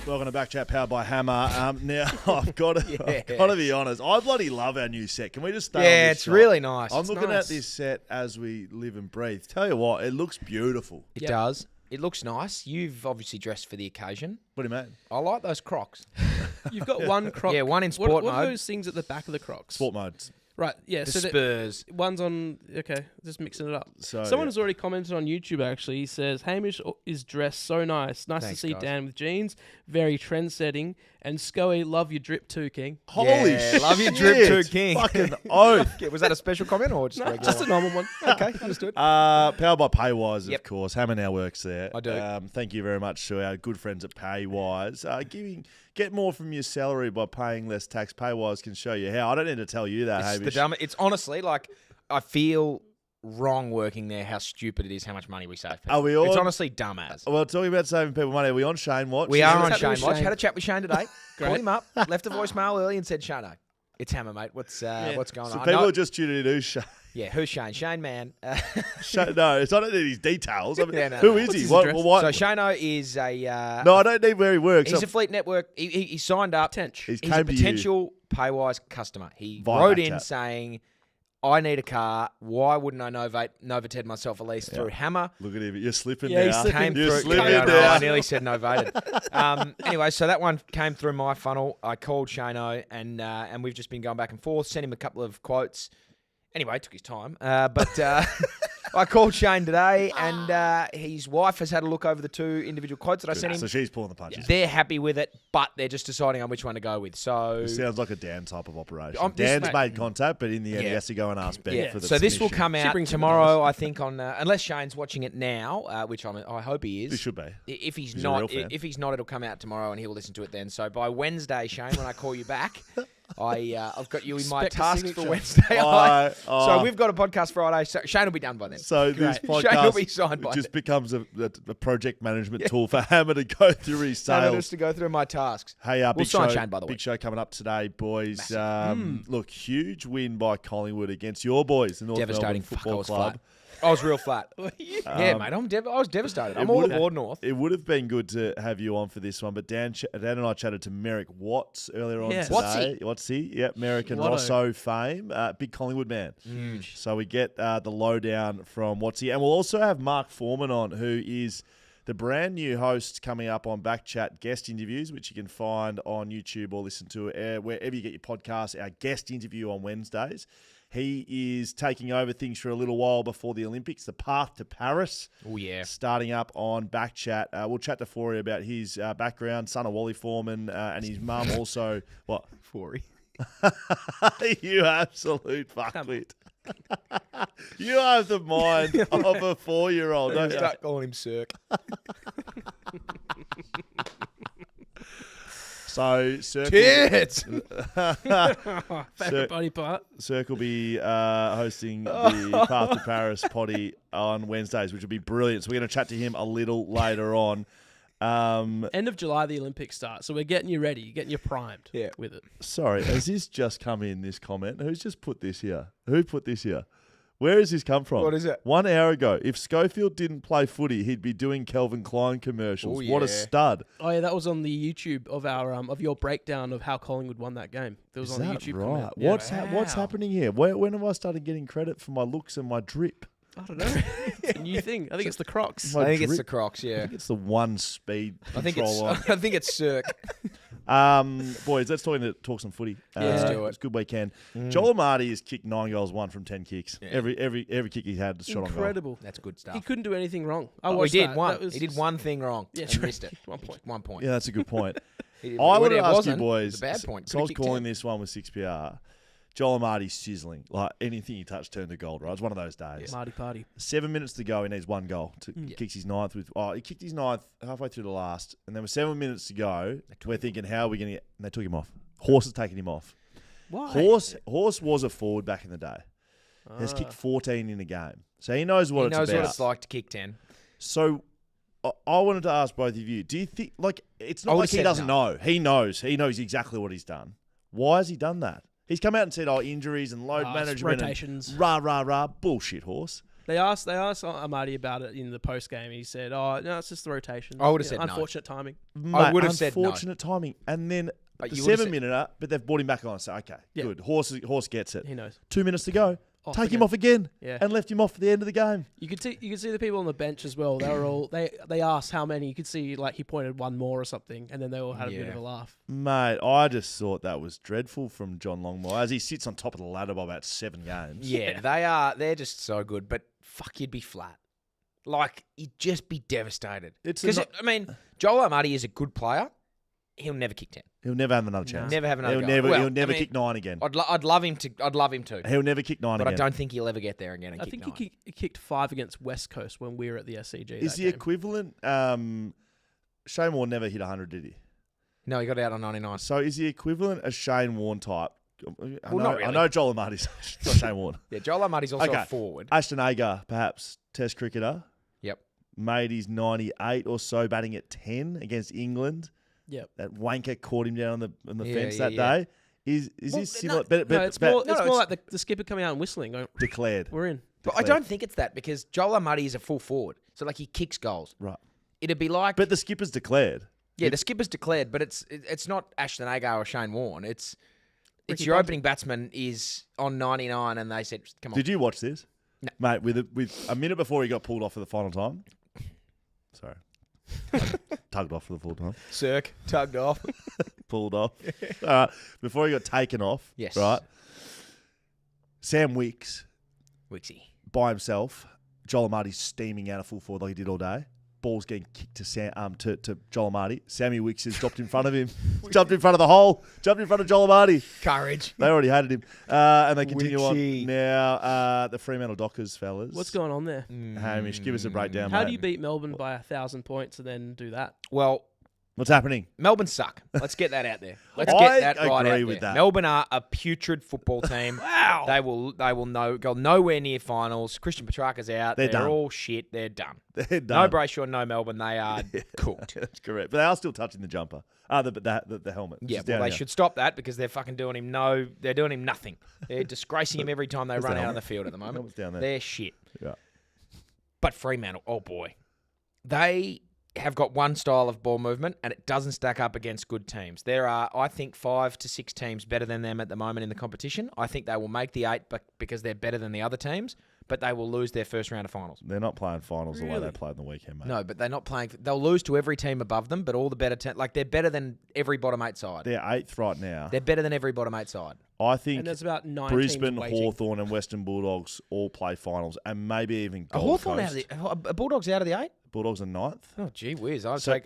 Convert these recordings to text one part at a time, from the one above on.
Welcome to BackChat, powered by Hammer. Now, I've got to be honest. I bloody love our new set. Can we just stay on this Yeah, it's shot? really nice. I'm looking at this set as we live and breathe. Tell you what, it looks beautiful. It does. It looks nice. You've obviously dressed for the occasion. What do you mean? I like those Crocs. You've got one Croc. Yeah, one in sport what mode. What are those things at the back of the Crocs? Sport mode. Right, yeah. The so Spurs. One's on... Okay, just mixing it up. So, Someone has already commented on YouTube, actually. He says, Hamish is dressed so nice. Nice Thanks, to see guys. Dan with jeans. Very trend-setting. And Scoey, love your drip too, King. Holy Yeah, shit. love your drip too, King. Fucking oath. Was that a special comment or just No, regular just a one? normal one. Okay, understood. Powered by Paywise, Yep. of course. Hammer now works there. I do. Thank you very much to our good friends at Paywise. Get more from your salary by paying less tax. Paywise can show you how. I don't need to tell you that, It's, Hamish. it's honestly like I feel wrong working there. How stupid it is. How much money we save. People. Are we all? It's honestly dumb as. Well, talking about saving people money, are we on Shane Watch? We are What's on happening Shane with Watch. Shane? Had a chat with Shane today. Great. Called him up. Left a voicemail early and said, "Shane, it's Hammer, mate. What's going So on?" people are just tuning in. Who's Shane? Yeah, who's Shane? Shane, man. Shane? No, it's I don't need his details. I mean, Yeah, no, who no. is What's he? his What? address? What? So Shano is a. No, I don't need where he works. He's a Fleet Network. He signed up. He's He's came a to you. potential Paywise customer. He Via wrote in BackChat. saying, "I need a car. Why wouldn't I Novated myself a lease through Hammer?" Look at him. You're slipping Yeah, now. he's slipping. Came You're through. slipping Yeah, I know, now. I nearly said Novated. Anyway, so that one came through my funnel. I called Shano, and we've just been going back and forth, sent him a couple of quotes. Anyway, it took his time, but I called Shane today, and his wife has had a look over the two individual quotes that I sent him. So she's pulling the punches. They're happy with it, but they're just deciding on which one to go with. So It sounds like a Dan type of operation. This Dan's mate- made contact, but in the end, he Yeah. has to go and ask Ben yeah. for the So this will submission. come She out brings tomorrow, I think, on unless Shane's watching it now, which I hope he is. He should be. If he's He's a not, real fan. if he's not, it'll come out tomorrow, and he'll listen to it then. So by Wednesday, Shane, when I call you back, I've got you in my Expect a tasks for signature. Wednesday. So Oh. we've got a podcast Friday. So Shane will be done by then. So this Great. Shane will be podcast signed by just then. becomes a project management tool for Hammer to go through his Shane sales. just to go through my tasks. Hey, We'll big sign show, Shane, by the way. big show coming up today, boys. Massive. Look, huge win by Collingwood against your boys, the North Devastating. Melbourne Fuck, I Football was Club. flat. I was real flat. Yeah, mate. I was devastated. I'm all would've- aboard North. It would have been good to have you on for this one, but Dan and I chatted to Merrick Watts earlier on Yes. today. Watsy, yep, Merrick and Watto. Rosso fame, big Collingwood man. Huge. So we get the lowdown from Watsy, and we'll also have Mark Foreman on, who is the brand new host coming up on BackChat guest interviews, which you can find on YouTube or listen to wherever you get your podcasts. Our guest interview on Wednesdays. He is taking over things for a little while before the Olympics. The path to Paris. Oh, yeah. Starting up on BackChat. We'll chat to Forey about his background, son of Wally Foreman, and his mum also. What? Forey. You absolute fuckwit. You have the mind of a 4-year-old, don't you? Start calling him Cirque. So, Circle, Tits! Favorite body part. Cirque will be hosting the Path to Paris potty on Wednesdays, which will be brilliant. So we're going to chat to him a little later on. End of July, the Olympics start. So we're getting you ready, getting you primed with it. Sorry, has this just come in, this comment? Who's just put this here? Who put this here? Where has this come from? What is it? 1 hour ago. If Schofield didn't play footy, he'd be doing Calvin Klein commercials. Oh, What a yeah. stud. Oh yeah, that was on the YouTube of our of your breakdown of how Collingwood won that game. That was Is on the that YouTube. right? comment. Yeah. What's Wow. happening here? When have I started getting credit for my looks and my drip? I don't know. It's a new thing. I think it's the Crocs. My I think it's drip? the Crocs, I yeah. think it's the one speed I think control it's I think it's Cirque. on. Boys, let's talk some footy. Let's do it. It's a good weekend. Joel Amartey has kicked 9 goals, 1 from 10 kicks. Yeah. Every kick he had was shot on goal. Incredible. That's good He stuff. couldn't do anything wrong. I Oh, he watched did that. one. That was He did one thing wrong. Yeah, and true. missed it. 1 point. 1 point. Yeah, that's a good point. He did- I well, want to it ask you, wasn't. boys. It was a bad point. So I was Could've kicked calling 10. this one with 6PR. Joel Amartey's sizzling. Like anything he touched turned to gold, right? It's one of those days. Marty party. 7 minutes to go, he needs 1 goal. Kicks his ninth with. Oh, he kicked his ninth halfway through the last, and there were 7 minutes to go. We're thinking, how are we going to get? And they took him off. Horse has taken him off. Why? Horse was a forward back in the day. Has kicked 14 in a game, so he knows what He it's knows about. what it's like to kick 10. So I wanted to ask both of you: do you think it's I not would've like he said doesn't no. know? He knows. He knows exactly what he's done. Why has he done that? He's come out and said, "Oh, injuries and load It's management, rotations. and rah rah rah." Bullshit, horse. They asked Amartey about it in the post game. He said, "Oh no, it's just the rotation." I would have said no. unfortunate timing. I would have said no. Unfortunate timing. And then But the you would've 7 minute, but they've brought him back on. So, okay, Yeah. good. Horse gets it. He knows. 2 minutes to go. Take him again. off again. Yeah. And left him off at the end of the game. You could see the people on the bench as well. They were all they asked how many. You could see like he pointed one more or something, and then they all had a bit of a laugh. Mate, I just thought that was dreadful from John Longmore as he sits on top of the ladder by about 7 games. Yeah, they're just so good, but fuck, you'd be flat. Like, you'd just be devastated. Because, Joel Amartey is a good player. He'll never kick 10. He'll never have another chance. Never have another go. He'll never kick 9 again. I'd love him to. He'll never kick 9 but again. I don't think he'll ever get there again and I kick think 9. he kicked 5 against West Coast when we were at the SCG. Is the equivalent... Shane Warne never hit 100, did he? No, he got out on 99. So is the equivalent a Shane Warne type? Not really. I know Joel Amartey's not Shane Warne. Yeah, Joel Amartey's also a forward. Ashton Agar, perhaps, Test cricketer. Yep. Made his 98 or so, batting at 10 against England. Yep. That wanker caught him down on the fence that yeah. day. Is this similar? It's more like the skipper coming out and whistling, going, declared. "We're in." But I don't think it's that because Joel Amartey is a full forward, so like he kicks goals. Right. It'd be like, But the skipper's declared. yeah, the skipper's declared, but it's not Ashton Agar or Shane Warne. It's Ricky your Bunting. opening batsman is on 99, and they said, "Come on." Did you watch this? No. Mate, with a minute before he got pulled off for the final time. Sorry. Tugged off for the full time. Cirque tugged off. Pulled off. Before he got taken off. Yes. Right. Sam Wicks Wixie. by himself. Joel Amartey steaming out of full forward like he did all day. Ball's getting kicked to Joel Amartey. Sammy Wicks has dropped in front of him. Jumped in front of the hole. Jumped in front of Joel Amartey. Courage. They already hated him. And they continue Wixie. on. Now, the Fremantle Dockers, fellas. What's going on there? Hamish, give us a breakdown, How mate. do you beat Melbourne by 1,000 points and then do that? Well, What's happening? Melbourne suck. Let's get that out there. Let's I get that right agree out with there. that. Melbourne are a putrid football team. Wow. They will go nowhere near finals. Christian Petracca's out. They're They're done. all shit. They're done. They're No done. Brayshaw, no Melbourne. They are cooked. That's correct. But they are still touching the jumper. The helmet. Yeah, Just well, down they here. should stop that because they're fucking doing him they're doing him nothing. They're disgracing him every time they run the out on helmet? the field at the moment. Helmet's down there. They're shit. Yeah. But Fremantle, oh boy. They have got one style of ball movement and it doesn't stack up against good teams. There are, I think, 5 to 6 teams better than them at the moment in the competition. I think they will make the 8 because they're better than the other teams, but they will lose their first round of finals. They're not playing finals the way Really? they played in the weekend, mate. No, but they're not playing. They'll lose to every team above them, but all the better teams, like they're better than every bottom 8 side. They're 8th right now. They're better than every bottom 8 side. I think And there's about 9 Brisbane, teams waiting. Hawthorn and Western Bulldogs all play finals and maybe even A Gold Hawthorn out Coast. of the Bulldogs out of the 8. Bulldogs are 9th. Oh gee whiz! I So- take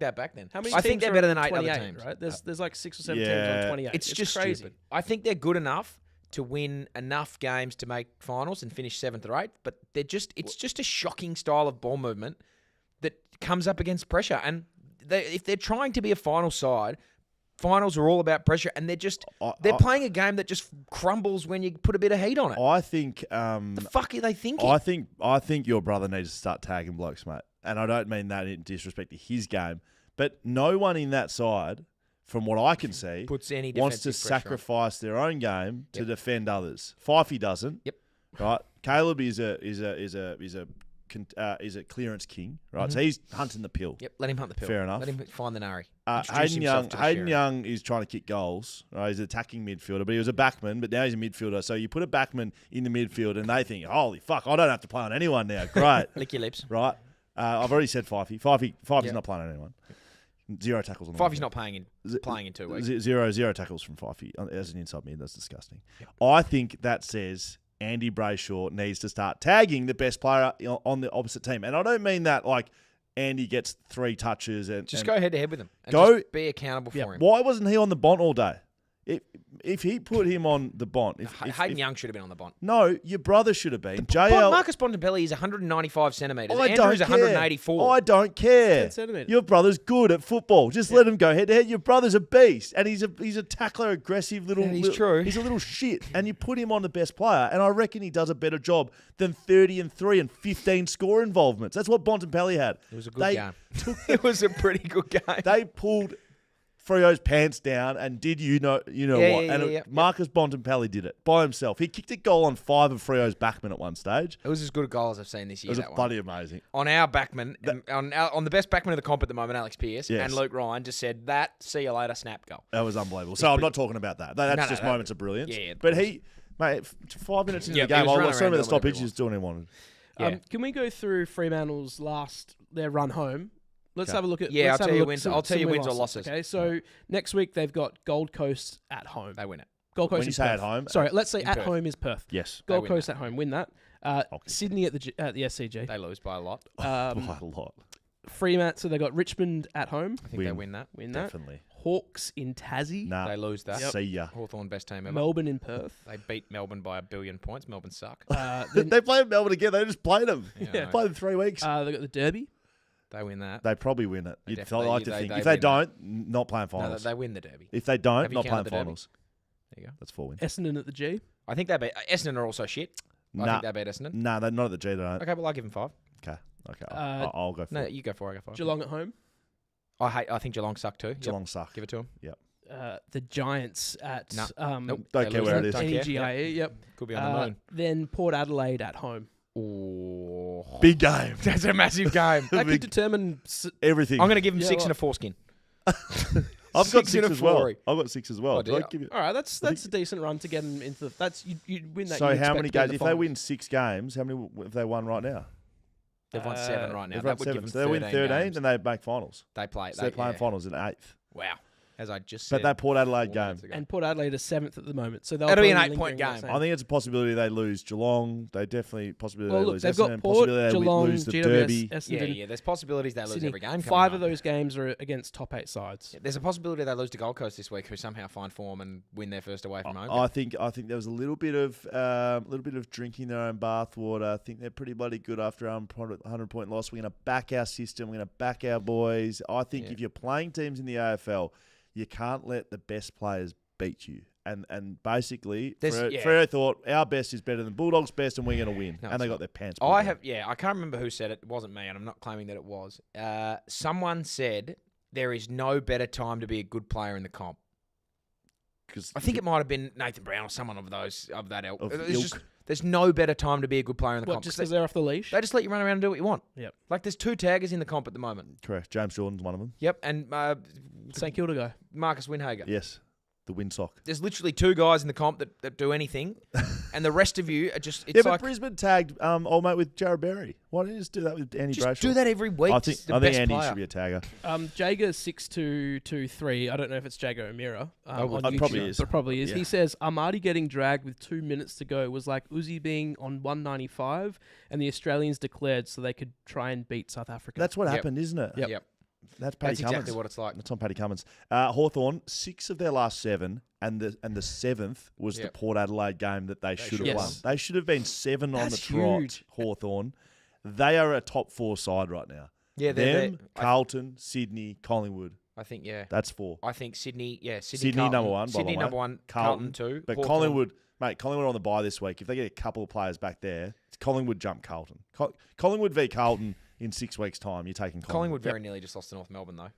that back then. How many I think teams they're are better on than 8 other 28, teams. right? There's like 6 or 7 teams Yeah. on 28. It's just crazy. stupid. I think they're good enough to win enough games to make finals and finish 7th or 8th, but it's just a shocking style of ball movement that comes up against pressure. And if they're trying to be a final side, finals are all about pressure, and they're playing a game that just crumbles when you put a bit of heat on it. I think The fuck are they thinking? I think your brother needs to start tagging blokes, mate. And I don't mean that in disrespect to his game, but no one in that side, from what I can see, Puts any wants to defensive pressure on. sacrifice their own game to Yep. defend others. Fifey doesn't. Yep. Right. Caleb is a clearance king. Right. So he's hunting the pill. Yep, let him hunt the pill. Fair enough. Let him find the nari. Hayden Young is trying to kick goals. Right? He's an attacking midfielder, but he was a backman, but now he's a midfielder. So you put a backman in the midfield and they think, holy fuck, I don't have to play on anyone now. Great. Lick your lips. Right. I've already said Fifey's Yeah. not playing on anyone. 0 tackles on the Fifey's weekend. not playing in 2 weeks. Zero tackles from Fifey as an inside mid. That's disgusting. I think that says Andy Brayshaw needs to start tagging the best player on the opposite team. And I don't mean that like Andy gets 3 touches and Just go head to head with him. And Go- just be accountable for him. Why wasn't he on the bont all day? If he put him on the bont, Hayden Young should have been on the bont. no, your brother should have been. Marcus Bontempelli is 195 centimetres. I Andrew's don't 184. I don't care. 10 centimetres. Your brother's good at football. Just let him go head to head. Your brother's a beast, and he's a tackler, aggressive little. Yeah, he's true. He's a little shit, and you put him on the best player, and I reckon he does a better job than 30-3 and 15 score involvements. That's what Bontempelli had. It was a good game. Took It was a pretty good game. They pulled Freo's pants down and did you know what? And Marcus Bontempelli did it by himself. He kicked a goal on 5 of Freo's backmen at one stage. It was as good a goal as I've seen this year. It was bloody amazing. On our backman, on the best backman of the comp at the moment, Alex Pearce and Luke Ryan just said that. See you later, snap goal. That was unbelievable. So I'm not talking about that. That's just moments of brilliance. Yeah, but he, mate, 5 minutes into the game, I saw him at the stoppage. He was doing what he wanted. Can we go through Fremantle's their run home? Let's have a look at. I'll tell you wins or losses. Okay, so next week they've got Gold Coast at home. They win it. Gold Coast. When you say Perth. at home, sorry, let's say at Perth. home is Perth. Yes, Gold Coast at home, win that. Sydney at the SCG. They lose by a lot. by a lot. Fremantle, so they got Richmond at home. I think they win that. Definitely. Hawks in Tassie. Nah, they lose that. See ya. Hawthorn best team ever. Melbourne in Perth. They beat Melbourne by 1 billion points. Melbourne suck. They played Melbourne again. They just played them. Played them 3 weeks. They got the Derby. They win that. They probably win it. You'd like to think. they If they win don't, not playing No, finals. they win the Derby. If they don't, Have you not playing counted the Derby? finals. There you go. That's 4 wins. Essendon at the G. I think they beat Essendon are also shit. I think they beat Essendon. Nah, they're not at the G. They don't. Okay, well I'll give them 5. Okay. I'll go for No, it. you go 4. I go 5. Geelong at home. I think Geelong suck too. Geelong suck. Give it to them. Yep. The Giants at Nope. Don't care where it is. NGIE. Yep. Could be on the moon. Then Port Adelaide at home. Oh, Big game. that's a massive game. That could determine. Everything. I'm going to give them 6 and a foreskin. I've got 6 and 6 a as well. 4. I've got 6 as well. Oh, dear. All right, that's a decent run to get them into the. That's you win that. So you how expect many to be in games? the If they finals. win 6 games, how many have they won right now? They've won 7 right now. They've That won would 7. give them So they win 13, games. and they make finals. They play. So they're playing finals in 8th. Wow. As I just said. But that Port Adelaide 4 game. minutes ago. And Port Adelaide is 7th at the moment, so they'll It'll be an probably 8-point lingering game. the I think it's a possibility they lose Geelong. They definitely possibility Well, they look, lose they've Essendon. got Port, possibility Geelong, they lose the GWS, Derby. Essendon, There's possibilities they lose Sydney. every game. 5 of those games are against top 8 sides. There's a possibility they lose to Gold Coast this week, who somehow find form and win their first away from home. I think there was a little bit of drinking their own bathwater. I think they're pretty bloody good after a 100-point loss. We're going to back our system. We're going to back our boys. I think if you're playing teams in the AFL, you can't let the best players beat you. And basically, Freo thought our best is better than Bulldogs' best, and we're going to win. No, and they got their pants pulled down. I can't remember who said it. It wasn't me, and I'm not claiming that it was. Someone said there is no better time to be a good player in the comp. I think it might have been Nathan Brown or someone of that ilk. There's no better time to be a good player in the comp. Just because they're off the leash? They just let you run around and do what you want. Yep. Like there's 2 taggers in the comp at the moment. Correct. James Jordan's one of them. Yep, and St Kilda guy. Marcus Winhager. Yes. The windsock. There's literally 2 guys in the comp that do anything, and the rest of you are just. It's but like Brisbane tagged old mate with Jared Berry. Why don't you just do that with Andy Brayshaw? do that every week. I think Andy should be a tagger. Jager 6223. I don't know if it's Jago O'Meara. On YouTube, probably is. But probably is. Yeah. He says Amartey getting dragged with 2 minutes to go was like Uzi being on 195, and the Australians declared so they could try and beat South Africa. That's what happened, isn't it? Yep. That's Paddy That's Cummins. exactly what it's like. That's on Paddy Cummins. Hawthorn, 6 of their last 7, and the 7th was the Port Adelaide game that they should have won. They should have been 7 on the trot. Huge. Hawthorn, they are a top 4 side right now. Yeah, them, Carlton, Sydney, Collingwood. I think that's 4. I think Sydney. Yeah, Sydney Carlton, number 1. Sydney by the way. number 1. Carlton 2. But Hawthorn. Collingwood, mate, Collingwood on the bye this week. If they get a couple of players back there, Collingwood jump Carlton. Collingwood v Carlton in 6 weeks' time. You're taking Collingwood very nearly just lost to North Melbourne though.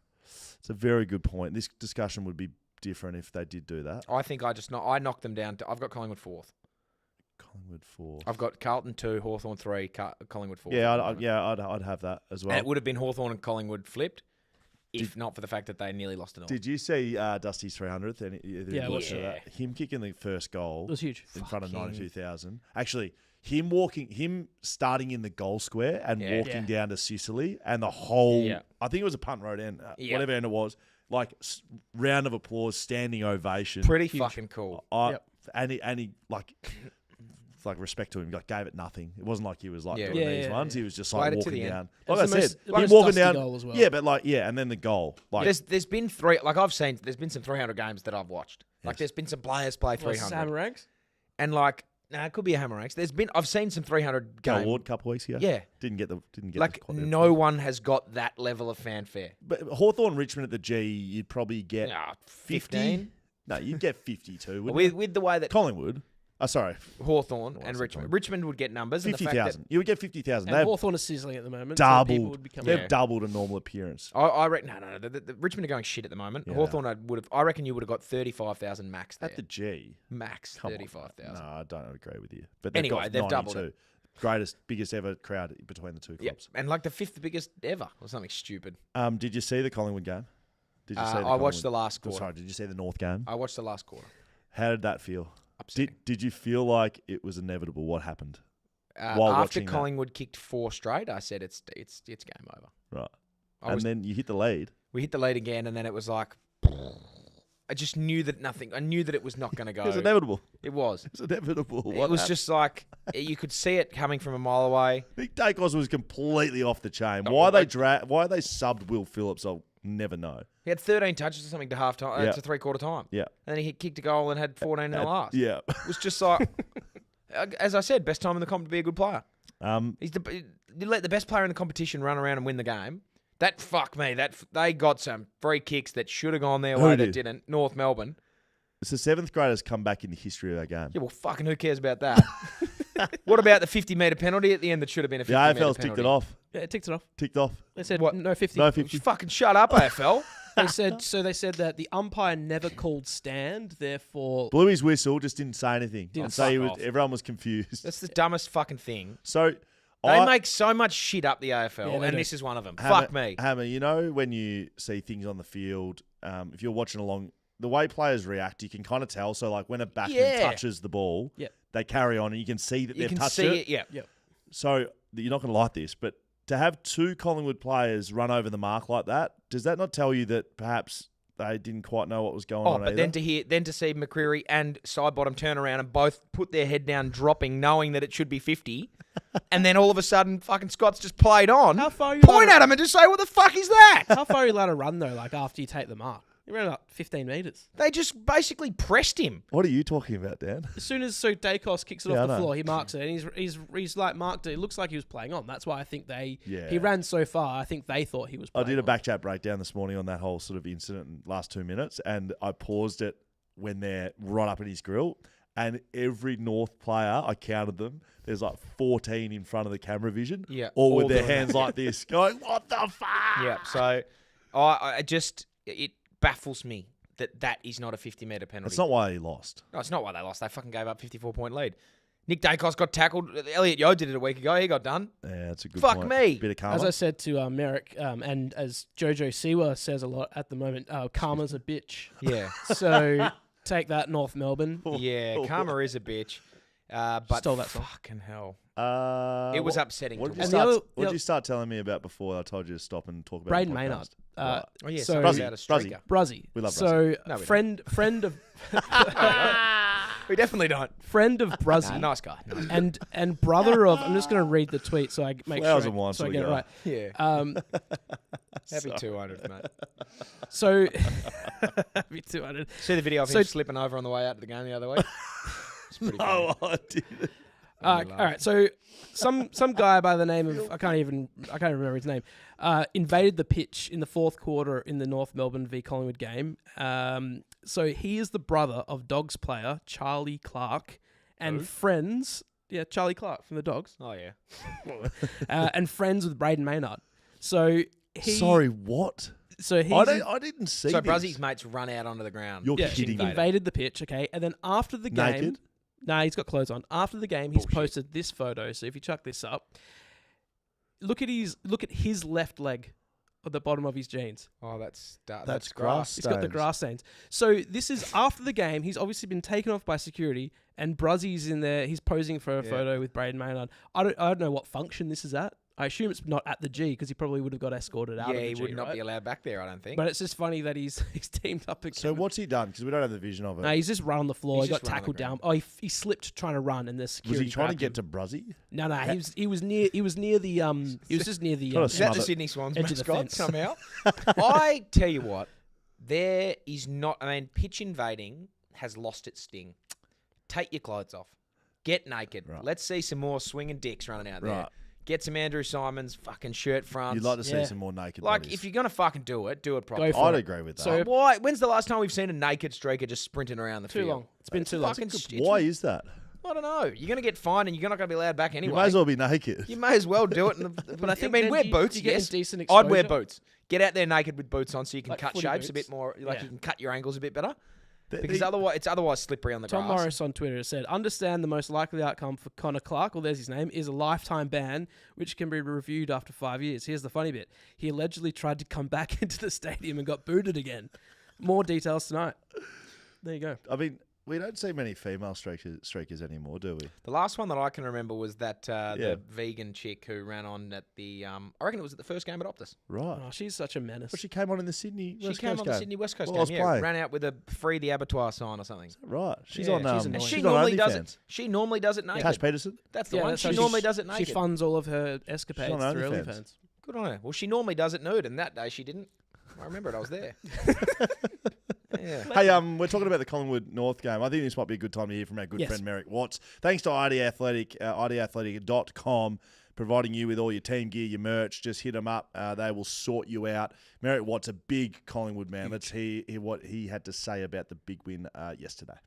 It's a very good point. This discussion would be different if they did do that. I think I knocked them down. I've got Collingwood 4th. Collingwood 4. I've got Carlton 2, Hawthorn 3, Collingwood 4. Yeah, I'd have that as well. And it would have been Hawthorn and Collingwood flipped, if not for the fact that they nearly lost to North. Did you see Dusty's 300th? I watched that. Him kicking the first goal. It was huge. In front of 92,000. Actually, him starting in the goal square and walking down to Sicily, and the whole, I think it was a punt road end, whatever end it was, like round of applause, standing ovation. Pretty fucking cool. And he like respect to him, like gave it nothing. It wasn't like he was like doing these ones. He was just like walking down. Like I said, him walking down. As well. Yeah, but and then the goal. Like there's been 3. Like there's been some 300 games that I've watched. Like there's been some players play 300. Hammerags? And like. Nah, it could be a Hammerags. I've seen some 300 games. Award a couple of weeks ago. Yeah, didn't get like no one has got that level of fanfare. But Hawthorn Richmond at the G, you'd probably get 15. No, you'd get 52. With the way that Collingwood, Sorry, Hawthorn Well, and that's Richmond. fine. Richmond would get numbers. and the fact 50,000. You would get 50,000. And They've Hawthorn is sizzling at the moment. So people doubled. would be coming They've in. doubled a normal appearance. I reckon no. The Richmond are going shit at the moment. Yeah. Hawthorn I reckon you would have got 35,000 max there. At the G. Max Come on. 35,000. No, I don't agree with you. But they've Anyway, got they've 92. doubled it. Greatest, biggest ever crowd between the two Yep. clubs. And like the 5th biggest ever or something stupid. Did you see the Collingwood game? Did you see I watched the last quarter. Sorry, did you see the North game? I watched the last quarter. How did that feel? Upsetting. Did you feel like it was inevitable? What happened? While After watching that? Collingwood kicked 4 straight, I said it's game over. Right. I And then you hit the lead. We hit the lead again, and then it was like I just knew that nothing. I knew that it was not going to go. It was inevitable. It was. It was inevitable. It What was happened? just like you could see it coming from a mile away. Nick Daicos was completely off the chain. Oh, Why they subbed Will Phillips? I'll never know. He had 13 touches or something to half time, Yeah. to 3/4 time. Yeah. And then he kicked a goal and had 14 in the last. Yeah. It was just like, as I said, best time in the comp to be a good player. Um, You let the best player in the competition run around and win the game. They got some free kicks that should have gone their Who way did? that didn't. North Melbourne. it's the 7th graders comeback in the history of that game. Yeah, well, fucking who cares about that? What about the 50-metre penalty at the end that should have been a 50-metre The penalty? AFL's ticked it off. Yeah, it ticked it off. Ticked off. They said What? no 50. No 50. Fucking shut up, AFL. They said that the umpire never called stand, therefore Blew his whistle, just didn't say anything. Didn't So fuck off. everyone was confused. That's the dumbest fucking thing. So They make so much shit up, the AFL, Yeah, they and do. this is one of them. Hammer, Fuck me. Hammer, you know when you see things on the field, if you're watching along, the way players react, you can kind of tell. So like when a backman Yeah. touches the ball, Yep. they carry on and you can see that You they've can touched see it. it, yeah. Yep. So you're not going to like this, but to have 2 Collingwood players run over the mark like that, does that not tell you that perhaps they didn't quite know what was going on? But either? then to see McCreary and Sidebottom turn around and both put their head down, dropping, knowing that it should be 50, and then all of a sudden, fucking Scott's just played on. How far are you Point allowed at him and just say, "What the fuck is that?" how far are you allowed to run though? Like after you take the mark, you ran about 15 meters. They just basically pressed him. What are you talking about, Dan? As soon as Daicos kicks it Yeah, off I the know. floor, he marks it, and he's like marked it. It looks like he was playing on. That's why I think Yeah. he ran so far. I think they thought he was. I Playing did a on. backchat breakdown this morning on that whole sort of incident in the last 2 minutes, and I paused it when they're right up in his grill. And every North player, I counted them, there's like 14 in front of the camera vision, Yeah, all with all their doing hands that. like this, going, "What the fuck?" Yeah. So, it baffles me that is not a 50-metre penalty. That's not why he lost. No, it's not why they lost. They fucking gave up 54-point lead. Nick Daicos got tackled. Elliot Yeo did it a week ago. He got done. Yeah, that's a good Fuck point. me. Bit of karma. As I said to Merrick, and as Jojo Siwa says a lot at the moment, karma's a bitch. Yeah. So take that, North Melbourne. Yeah, Karma is a bitch. But Stole that song. fucking hell. It was upsetting What to did you watch. And the start, other- what did you start telling me about before I told you to stop and talk about Braden the podcast? Maynard. Right. Oh, yeah, So- so Bruzzy, about a streaker. Bruzzy. We love So No, we friend of We definitely don't. friend of Bruzzy. Nice guy. Nice guy. And brother of. I'm just going to read the tweet so I make Flowers sure and wine so I till get we it go. right. Yeah. Happy Sorry. 200, mate. So happy 200. See the video of So- him slipping over on the way out to the game the other week? It's pretty funny. Oh, I did. All right, so some guy by the name of I can't remember his name, invaded the pitch in the 4th quarter in the North Melbourne v Collingwood game. So he is the brother of Dogs player Charlie Clark and friends. Yeah, Charlie Clark from the Dogs, Oh, yeah. and friends with Braden Maynard. So he. Sorry, what? So he I didn't see So this. Bruzzy's mates run out onto the ground. You're yeah, kidding me. invaded the pitch. Okay, and then after the game. Naked? Nah, he's got clothes on. After the game, he's Bullshit. posted this photo. So if you chuck this up, look at his left leg at the bottom of his jeans. Oh, that's That's grass. grass. He's got the Stains. grass stains. So this is after the game. He's obviously been taken off by security, and Bruzzy's in there. He's posing for a Yeah. photo with Braden Maynard. I don't know what function this is at. I assume it's not at the G because he probably would have got escorted out Yeah, of the he G, would not right? be allowed back there, I don't think. But it's just funny that he's teamed up again. So what's he done? Because we don't have the vision of it. No, he's just run on the floor. He's He got just run on the tackled down. ground. Oh, he slipped trying to run, and the was security. he trying to grabbed get him. to Bruzzy? No, he was near the he was just near the Trying to is that the smother- Sydney Swans Edge of the mascot fence. somehow? I tell you what, there is not. I mean, pitch invading has lost its sting. Take your clothes off. Get naked. Right. Let's see some more swinging dicks running out there. Right. Get some Andrew Simons fucking shirt fronts. You'd like to see Yeah. some more naked Like, bodies. if you're gonna fucking do it properly. Go for I'd it. agree with that. So- Why? When's the last time we've seen a naked streaker just sprinting around the Too field? long. It's been too long. Fucking Why is that? I don't know. You're going to get fined and you're not going to be allowed back anyway. You may as well be naked. You may as well do it. But I think wear boots. you get Yes, decent I'd wear exposure. boots. Get out there naked with boots on so you can Like cut footy shapes a boots. bit more. Like Yeah. you can cut your angles a bit better. Because It's otherwise slippery on the Tom grass. Morris on Twitter said, understand the most likely outcome for Connor Clark, there's his name, is a lifetime ban, which can be reviewed after 5 years. Here's the funny bit. He allegedly tried to come back into the stadium and got booted again. More details tonight. There you go. I mean, we don't see many female streakers anymore, do we? The last one that I can remember was that Yeah. the vegan chick who ran on at the. I reckon it was at the first game at Optus. Right. Oh, she's such a menace. But she came on in the Sydney She West came Coast on game. the Sydney West Coast Well, I was game. Yeah, playing. ran out with a free the abattoir sign or something. Right. She's Yeah, on. she's annoying. And She's she on normally does OnlyFans. it. She normally does it naked. Tash Peterson. That's the Yeah, one. that's She how normally does it naked. She funds all of her escapades on through OnlyFans. OnlyFans. Good on her. Well, she normally does it nude, and that day she didn't. I remember it. I was there. Yeah. Hey, we're talking about the Collingwood North game. I think this might be a good time to hear from our good Yes. friend Merrick Watts. Thanks to ID Athletic, idathletic.com, providing you with all your team gear, your merch. Just hit them up. They will sort you out. Merrick Watts, a big Collingwood man. Let's hear what he had to say about the big win yesterday.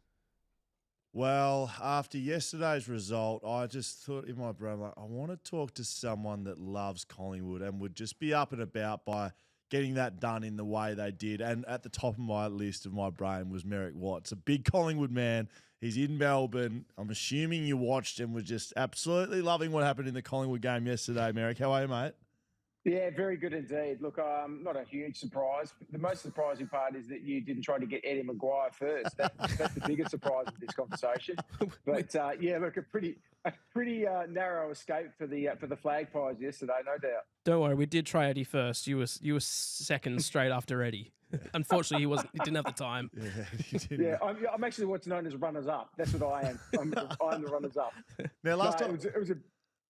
Well, after yesterday's result, I just thought in my brain, like, I want to talk to someone that loves Collingwood and would just be up and about by getting that done in the way they did. And at the top of my list of my brain was Merrick Watts, a big Collingwood man. He's in Melbourne. I'm assuming you watched and were just absolutely loving what happened in the Collingwood game yesterday, Merrick. How are you, mate? Yeah, very good indeed. Look, not a huge surprise. The most surprising part is that you didn't try to get Eddie Maguire first. That's the biggest surprise of this conversation. But yeah, look, a pretty narrow escape for the flag pies yesterday, no doubt. Don't worry, we did try Eddie first. You were second straight after Eddie. Unfortunately, he didn't have the time. Yeah, you did. Yeah, I'm actually what's known as runners up. That's what I am. I'm the runners up. Now, last No, time it was a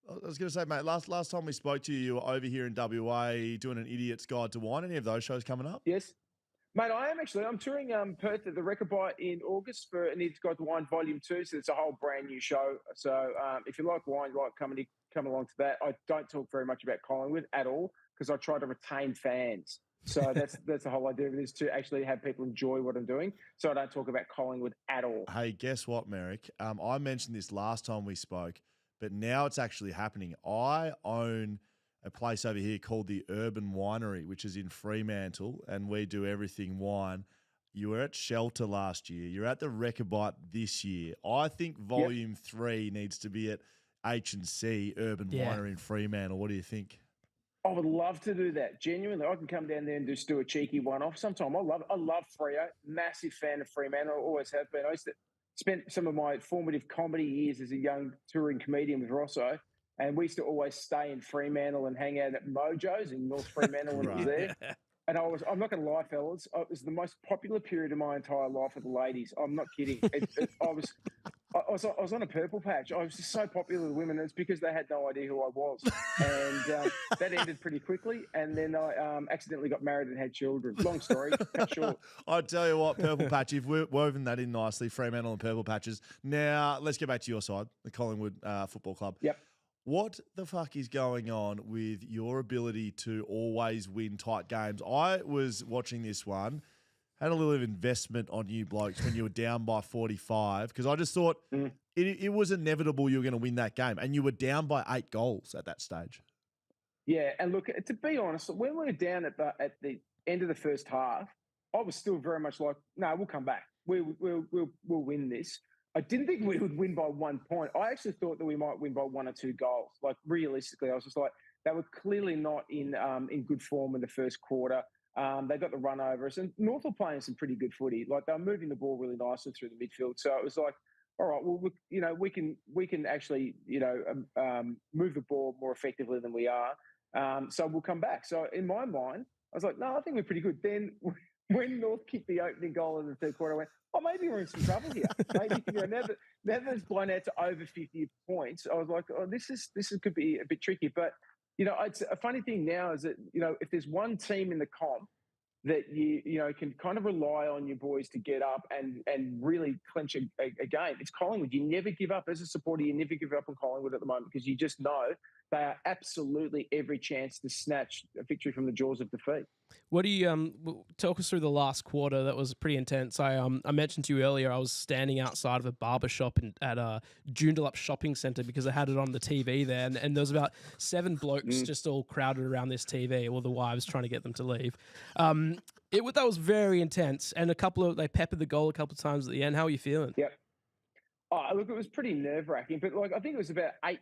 I was going to say, mate, last time we spoke to you, you were over here in WA doing an Idiot's Guide to Wine. Any of those shows coming up? yes. Mate, I am actually. I'm touring Perth at the Record Bite in August for An Idiot's Guide to Wine Volume 2. So it's a whole brand new show. So if you like wine, you like come along to that. I don't talk very much about Collingwood at all because I try to retain fans. So that's the whole idea of it, is to actually have people enjoy what I'm doing. So I don't talk about Collingwood at all. Hey, guess what, Merrick? I mentioned this last time we spoke, but now it's actually happening. I own a place over here called the Urban Winery, which is in Fremantle, and we do everything wine. You were at Shelter last year. You're at the Rechabite this year. I think Volume 3 needs to be at H&C Urban Winery in Fremantle. What do you think? I would love to do that. Genuinely, I can come down there and just do a cheeky one-off sometime. I love Freo. Massive fan of Fremantle. I always have been. I used to spend some of my formative comedy years as a young touring comedian with Rosso, and we used to always stay in Fremantle and hang out at Mojo's in North Fremantle when it was there. And I'm not going to lie, fellas, it was the most popular period of my entire life with the ladies. I'm not kidding. I was on a purple patch. I was just so popular with women. It's because they had no idea who I was. And that ended pretty quickly. And then I accidentally got married and had children. Long story, cut short. I tell you what, Purple Patch, you've woven that in nicely, Fremantle and Purple Patches. Now, let's get back to your side, the Collingwood Football Club. Yep. What the fuck is going on with your ability to always win tight games? I was watching this one, had a little investment on you blokes when you were down by 45, because I just thought it was inevitable you were going to win that game, and you were down by 8 goals at that stage. Yeah, and look, to be honest, when we were down at the end of the first half, I was still very much like, no, we'll come back. We'll win this. I didn't think we would win by 1 point. I actually thought that we might win by 1 or 2 goals. Like, realistically, I was just like, they were clearly not in good form in the first quarter. They got the run over us, and North were playing some pretty good footy. Like, they were moving the ball really nicely through the midfield. So it was like, all right, well, we can actually move the ball more effectively than we are. So we'll come back. So in my mind, I was like, no, I think we're pretty good. Then when North kicked the opening goal in the third quarter, I went, oh, maybe we're in some trouble here. Maybe now that it's blown out to over 50 points, I was like, oh, this could be a bit tricky. But it's a funny thing now is that if there's one team in the comp that you can kind of rely on your boys to get up and really clinch a game, it's Collingwood. You never give up as a supporter. You never give up on Collingwood at the moment because you just know they are absolutely every chance to snatch a victory from the jaws of defeat. What do you talk us through the last quarter? That was pretty intense. I mentioned to you earlier I was standing outside of a barber shop at a Joondalup shopping centre because I had it on the TV there, and there was about 7 blokes just all crowded around this TV, all the wives trying to get them to leave. That was very intense, and they peppered the goal a couple of times at the end. How are you feeling? Yep. Oh, look, it was pretty nerve-wracking, but I think it was about 8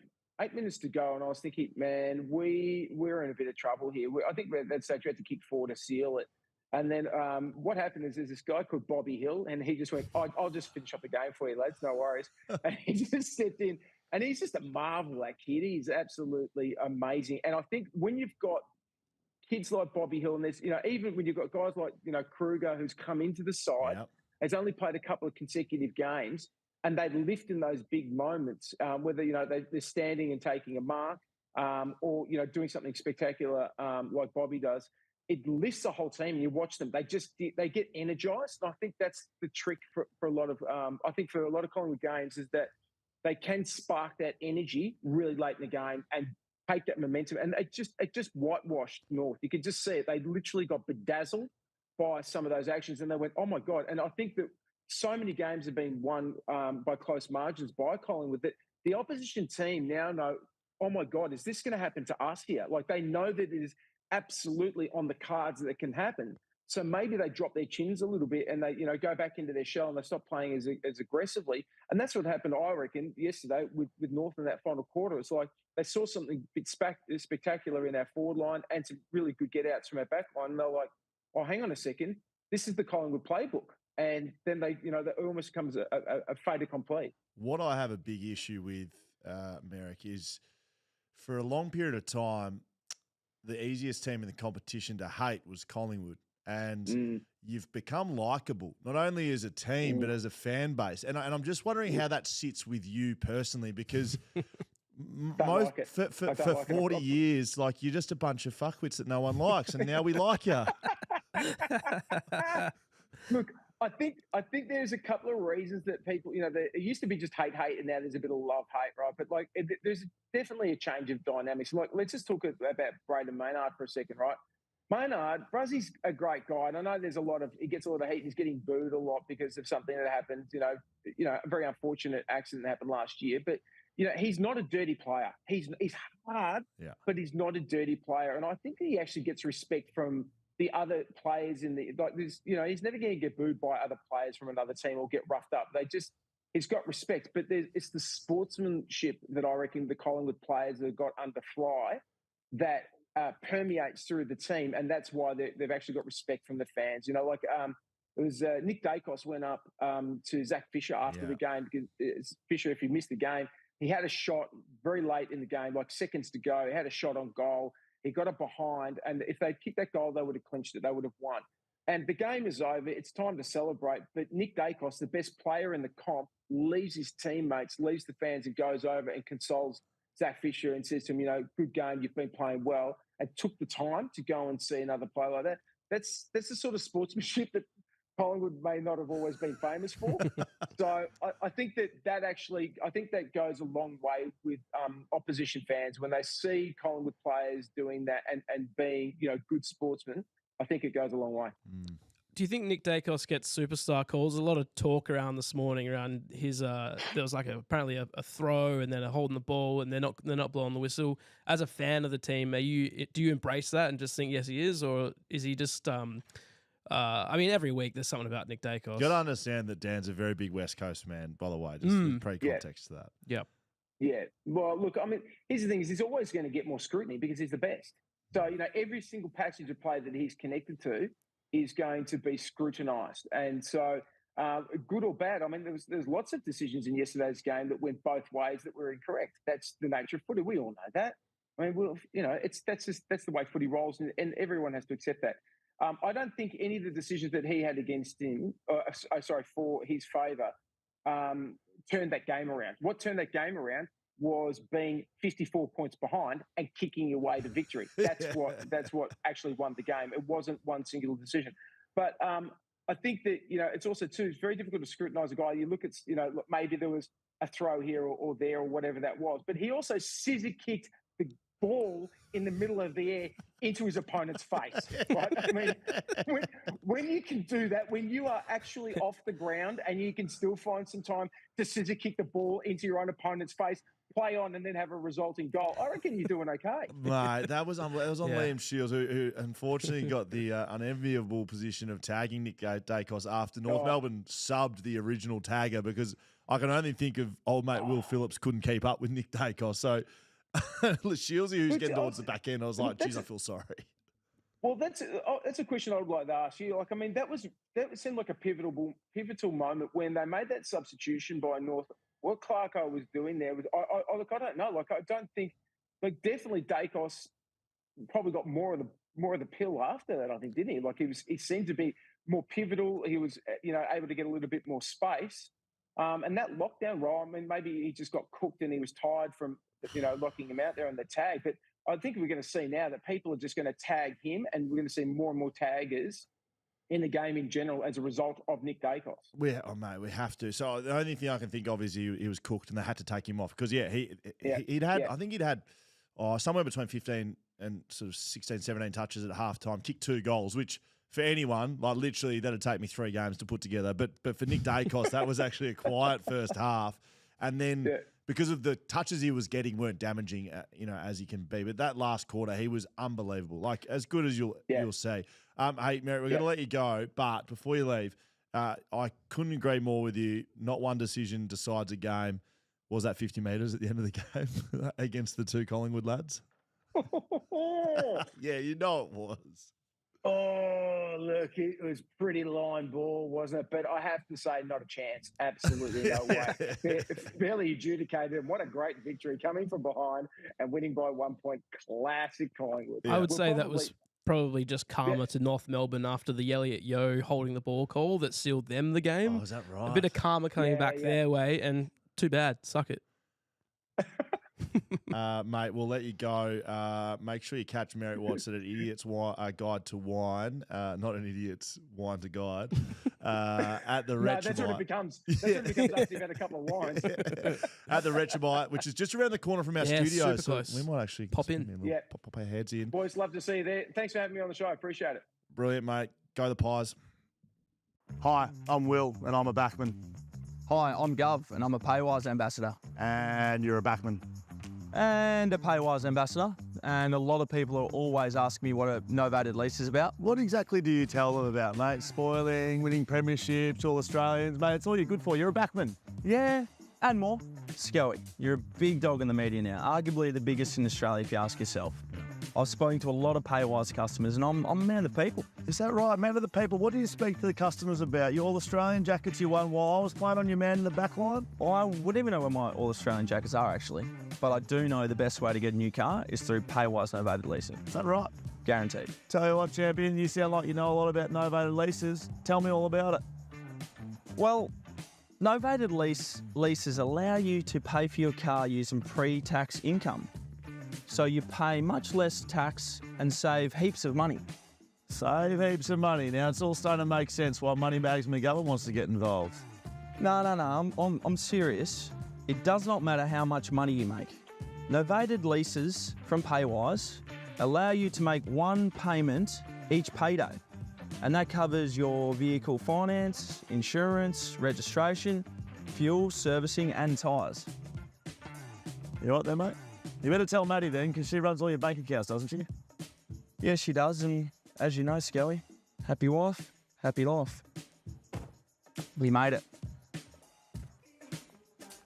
minutes to go, and I was thinking, man, we're in a bit of trouble here. I think that stage we had to kick 4 to seal it. And then what happened is there's this guy called Bobby Hill, and he just went, I'll just finish up the game for you, lads, no worries. And he just stepped in, and he's just a marvel, that kid. He's absolutely amazing. And I think when you've got kids like Bobby Hill, and there's, even when you've got guys like, Kruger, who's come into the side, has only played a couple of consecutive games, and they lift in those big moments, whether, they're standing and taking a mark or, doing something spectacular like Bobby does. It lifts the whole team. You watch them; they get energized. And I think that's the trick for a lot of. I think for a lot of Collingwood games is that they can spark that energy really late in the game and take that momentum. And it just whitewashed North. You could just see it. They literally got bedazzled by some of those actions, and they went, "Oh my god!" And I think that so many games have been won by close margins by Collingwood that the opposition team now know, "Oh my god, is this going to happen to us here?" Like they know that it is absolutely on the cards that it can happen. So maybe they drop their chins a little bit and they, go back into their shell and they stop playing as aggressively. And that's what happened, I reckon, yesterday with North in that final quarter. It's like they saw something a bit spectacular in our forward line and some really good get-outs from our back line. And they're like, oh, hang on a second. This is the Collingwood playbook. And then they, it almost becomes a fait accompli. What I have a big issue with, Merrick, is for a long period of time, the easiest team in the competition to hate was Collingwood. And you've become likeable, not only as a team, but as a fan base. And I'm just wondering how that sits with you personally, because for 40 years, like, you're just a bunch of fuckwits that no one likes, and now we like you. Look, I think there's a couple of reasons that people, it used to be just hate, and now there's a bit of love-hate, right? But, like, there's definitely a change of dynamics. Like, let's just talk about Braden Maynard for a second, right? Maynard, Brazzy's a great guy, and I know he gets a lot of heat. He's getting booed a lot because of something that happened, a very unfortunate accident that happened last year. But, he's not a dirty player. He's hard, but he's not a dirty player. And I think he actually gets respect from the other players he's never going to get booed by other players from another team or get roughed up. He's got respect, but it's the sportsmanship that I reckon the Collingwood players have got under Fly that permeates through the team, and that's why they've actually got respect from the fans. It was Nick Daicos went up to Zach Fisher after the game, because Fisher, if he missed the game, he had a shot very late in the game, like seconds to go. He had a shot on goal. He got it behind, and if they'd kicked that goal, they would have clinched it. They would have won. And the game is over. It's time to celebrate. But Nick Daicos, the best player in the comp, leaves his teammates, leaves the fans, and goes over and consoles Zach Fisher and says to him, good game, you've been playing well, and took the time to go and see another player like that. That's the sort of sportsmanship that Collingwood may not have always been famous for. So I think that goes a long way with opposition fans when they see Collingwood players doing that and being, good sportsmen. I think it goes a long way. Do you think Nick Daicos gets superstar calls? A lot of talk around this morning around his. There was apparently a throw and then a holding the ball, and they're not blowing the whistle. As a fan of the team, do you embrace that and just think yes he is, or is he just? Every week there's something about Nick Daicos. You got to understand that Dan's a very big West Coast man, by the way. Just pre-context to that. Yeah. Yeah. Well, look, here's the thing: is he's always going to get more scrutiny because he's the best. So every single passage of play that he's connected to is going to be scrutinised, and so good or bad. There's lots of decisions in yesterday's game that went both ways that were incorrect. That's the nature of footy. We all know that. That's the way footy rolls, and everyone has to accept that. I don't think any of the decisions that he had against him, for his favour, turned that game around. What turned that game around was being 54 points behind and kicking away the victory. That's what actually won the game. It wasn't one single decision. But I think that, it's also too, it's very difficult to scrutinise a guy. You look at, maybe there was a throw here or there or whatever that was, but he also scissor kicked ball in the middle of the air into his opponent's face. Right? I mean, when you can do that, when you are actually off the ground and you can still find some time to scissor kick the ball into your own opponent's face, play on, and then have a resulting goal, I reckon you're doing okay. Mate, that was on Liam Shields, who unfortunately got the unenviable position of tagging Nick Daicos after North Melbourne subbed the original tagger, because I can only think of old mate Will Phillips couldn't keep up with Nick Daicos. So Shieldsy, who's getting towards the back end, I was like, geez, I feel sorry. Well, that's a question I would like to ask you. Like, I mean, that seemed like a pivotal moment when they made that substitution by North. What Clarko was doing there was, I don't know. Like, I don't think, like, definitely Daicos probably got more of the pill after that. I think, didn't he? Like, he seemed to be more pivotal. He was, able to get a little bit more space. And that lockdown role, I mean, maybe he just got cooked and he was tired from, locking him out there on the tag. But I think we're going to see now that people are just going to tag him, and we're going to see more and more taggers in the game in general as a result of Nick Daicos. Mate, we have to. So the only thing I can think of is he was cooked and they had to take him off because, he'd had, I think he'd had somewhere between 15 and sort of 16, 17 touches at halftime, kicked 2 goals, which for anyone, like literally that'd take me 3 games to put together. But for Nick Daicos, that was actually a quiet first half. And then because of the touches he was getting weren't damaging, as he can be. But that last quarter, he was unbelievable. Like as good as you'll see. Hey, Merrick, we're going to let you go. But before you leave, I couldn't agree more with you. Not one decision decides a game. Was that 50 metres at the end of the game against the 2 Collingwood lads? Yeah, it was. Oh, look, it was pretty line ball, wasn't it? But I have to say, not a chance. Absolutely no way. Barely adjudicated. And what a great victory coming from behind and winning by 1 point. Classic Collingwood. I would say that was probably just karma to North Melbourne after the Elliot Yeo holding the ball call that sealed them the game. Oh, is that right? A bit of karma coming back their way, and too bad. Suck it. Mate, we'll let you go. Make sure you catch Merrick Watts at an Idiot's Guide to Wine, not an Idiot's Wine to Guide, at the Retrobite. That's what it becomes. That's what it becomes after you've had a couple of wines. At the Retrobite, which is just around the corner from our studio. Super close. We might actually pop in. Pop our heads in. Boys, love to see you there. Thanks for having me on the show. Appreciate it. Brilliant, mate. Go the Pies. Hi, I'm Will, and I'm a backman. Hi, I'm Gov, and I'm a Paywise ambassador. And you're a backman. And a Paywise ambassador. And a lot of people are always asking me what a novated lease is about. What exactly do you tell them about, mate? Spoiling, winning premierships, all Australians, mate. It's all you're good for. You're a backman. Yeah, and more. Skelly, you're a big dog in the media now, arguably the biggest in Australia if you ask yourself. I've spoken to a lot of Paywise customers, and I'm a man of the people. Is that right, man of the people? What do you speak to the customers about? Your All-Australian jackets you won while I was playing on your man in the back line? I wouldn't even know where my All-Australian jackets are, actually. But I do know the best way to get a new car is through Paywise Novated Leasing. Is that right? Guaranteed. Tell you what, champion, you sound like you know a lot about novated leases. Tell me all about it. Well, novated leases allow you to pay for your car using pre-tax income. So you pay much less tax and save heaps of money. Save heaps of money. Now, it's all starting to make sense why Moneybags McGovern wants to get involved. No, I'm serious. It does not matter how much money you make. Novated leases from Paywise allow you to make one payment each payday. And that covers your vehicle finance, insurance, registration, fuel, servicing and tyres. You know what then, mate? You better tell Maddie then, because she runs all your bank accounts, doesn't she? Yeah, she does, and as you know, Skelly, happy wife, happy life. We made it.